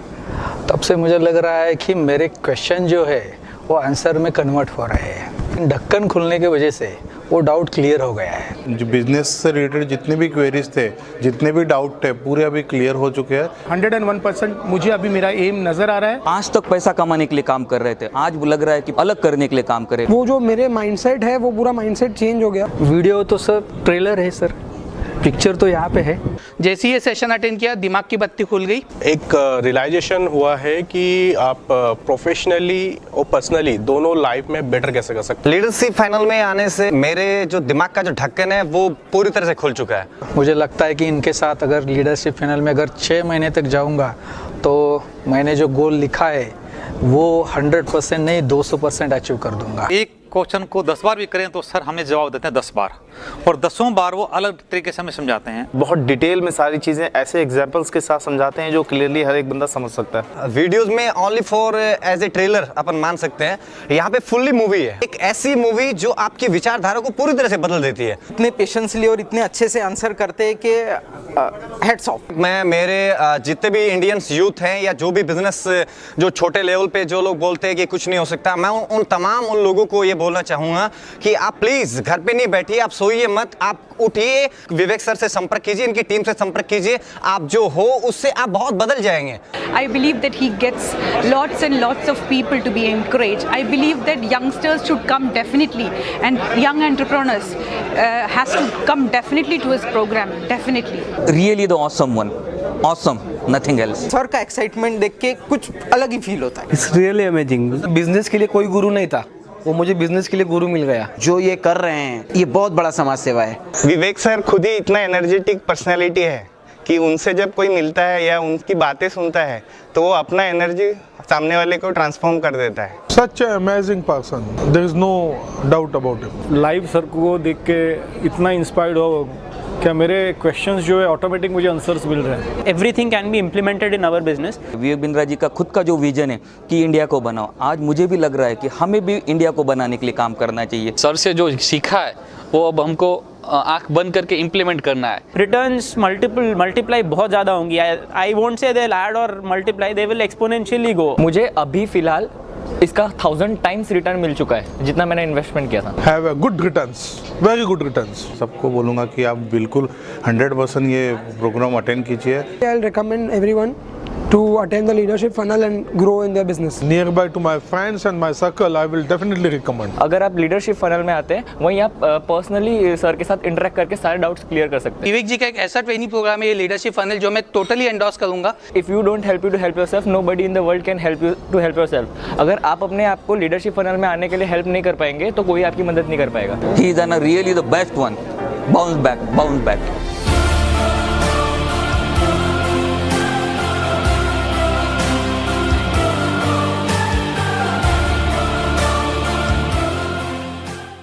तब से मुझे लग रहा है कि मेरे क्वेश्चन जो है वो आंसर में कन्वर्ट हो रहे हैं। ढक्कन खुलने की वजह से वो डाउट क्लियर हो गया है। जो बिजनेस से रिलेटेड जितने भी क्वेरीज थे, जितने भी डाउट थे, पूरे अभी क्लियर हो चुके हैं। 101% मुझे अभी मेरा एम नजर आ रहा है। आज तक पैसा कमाने के लिए काम कर रहे थे, आज वो लग रहा है कि अलग करने के लिए काम करें। वो जो मेरे माइंडसेट है वो पूरा माइंडसेट चेंज हो गया। वीडियो तो सर ट्रेलर है सर, पिक्चर तो यहाँ पे है। जैसे ही ये सेशन अटेंड किया दिमाग की बत्ती खुल गई। एक रियलाइजेशन हुआ है कि आप प्रोफेशनली और पर्सनली दोनों लाइफ में बेटर कैसे कर सकते हैं। लीडरशिप फाइनल में आने से मेरे जो दिमाग का जो ढक्कन है वो पूरी तरह से खुल चुका है। मुझे लगता है कि इनके साथ अगर लीडरशिप फाइनल में अगर 6 महीने तक जाऊंगा तो मैंने जो गोल लिखा है वो 100% नहीं 200% अचीव कर दूंगा। एक क्वेश्चन को 10 बार भी करें तो सर हमें जवाब देते हैं 10 बार, और 10वें बार वो अलग तरीके से हमें समझाते हैं। बहुत डिटेल में सारी चीजें ऐसे एग्जांपल्स के साथ समझाते हैं जो क्लियरली हर एक बंदा समझ सकता है। वीडियोस में only for as a trailer अपन मान सकते हैं, यहाँ पे फुल्ली मूवी है। एक ऐसी मूवी जो आपकी विचारधारा को पूरी तरह से बदल देती है। इतने पेशेंसली और इतने अच्छे से आंसर करते हैं कि हेड्स ऑफ। मैं मेरे जितने भी इंडियंस यूथ हैं या जो भी बिजनेस जो छोटे लेवल पे जो लोग बोलते हैं कि कुछ नहीं हो सकता, मैं उन तमाम उन लोगों को ये बोलना चाहूंगा कि आप प्लीज घर पे नहीं बैठिए, आप सोइए मत, आप उठिए, विवेक सर से संपर्क कीजिए, इनकी टीम से संपर्क कीजिए। आप जो हो उससे आप बहुत बदल जाएंगे। I believe that he gets lots and lots of people to be encouraged. I believe that youngsters should come definitely, and young entrepreneurs has to come definitely to his program, definitely. Really the awesome one, awesome, nothing else. Sir का excitement देख के कुछ अलग ही feel होता है। It's really amazing. Business के लिए कोई गुरु नहीं था, वो मुझे बिजनेस के लिए गुरु मिल गया। जो ये कर रहे हैं ये बहुत बड़ा समाज सेवा है। विवेक सर खुद ही इतना एनर्जेटिक पर्सनैलिटी है कि उनसे जब कोई मिलता है या उनकी बातें सुनता है तो वो अपना एनर्जी सामने वाले को ट्रांसफॉर्म कर देता है। Such amazing person, there is no doubt about it. Live sir को देख के इतना इंस्पायर्ड हो क्या मेरे क्वेश्चंस जो है ऑटोमेटिक मुझे आंसर्स मिल रहे हैं। Everything can be implemented in our business. Vivek Bindra ji का खुद का जो विजन है कि इंडिया को बनाओ, आज मुझे भी लग रहा है कि हमें भी इंडिया को बनाने के लिए काम करना चाहिए। सर से जो सीखा है वो अब हमको आंख बंद करके इम्प्लीमेंट करना है। रिटर्न्स मल्टीप्लाई बहुत ज़्यादा होंगी। I won't say they will add और मल्टीप्लाई, दे विल एक्सपोनेंशियली गो। मुझे अभी फिलहाल इसका 1000 टाइम्स रिटर्न मिल चुका है जितना मैंने इन्वेस्टमेंट किया था। Have a good returns, very good returns. सबको बोलूँगा कि आप बिल्कुल 100% ये प्रोग्राम अटेंड कीजिए। I will recommend everyone to attend the leadership funnel and grow in their business. Nearby to my friends and my circle, I will definitely recommend. अगर आप leadership funnel में आते हैं वहीं आप पर्सनली सर के साथ इंटरेक्ट करके सारे डाउट्स क्लियर कर सकते हैं। विवेक जी का एक ऐसा ट्रेनिंग प्रोग्राम है ये लीडरशिप फनल जो मैं टोटली एंडोर्स करूंगा। If you don't help you to help yourself, nobody in the world can help you to help yourself. अगर आप अपने आप को लीडरशिप फनल में आने के लिए हेल्प नहीं कर पाएंगे तो कोई आपकी मदद नहीं कर पाएगा। He is an really the best one. Bounce back, bounce back.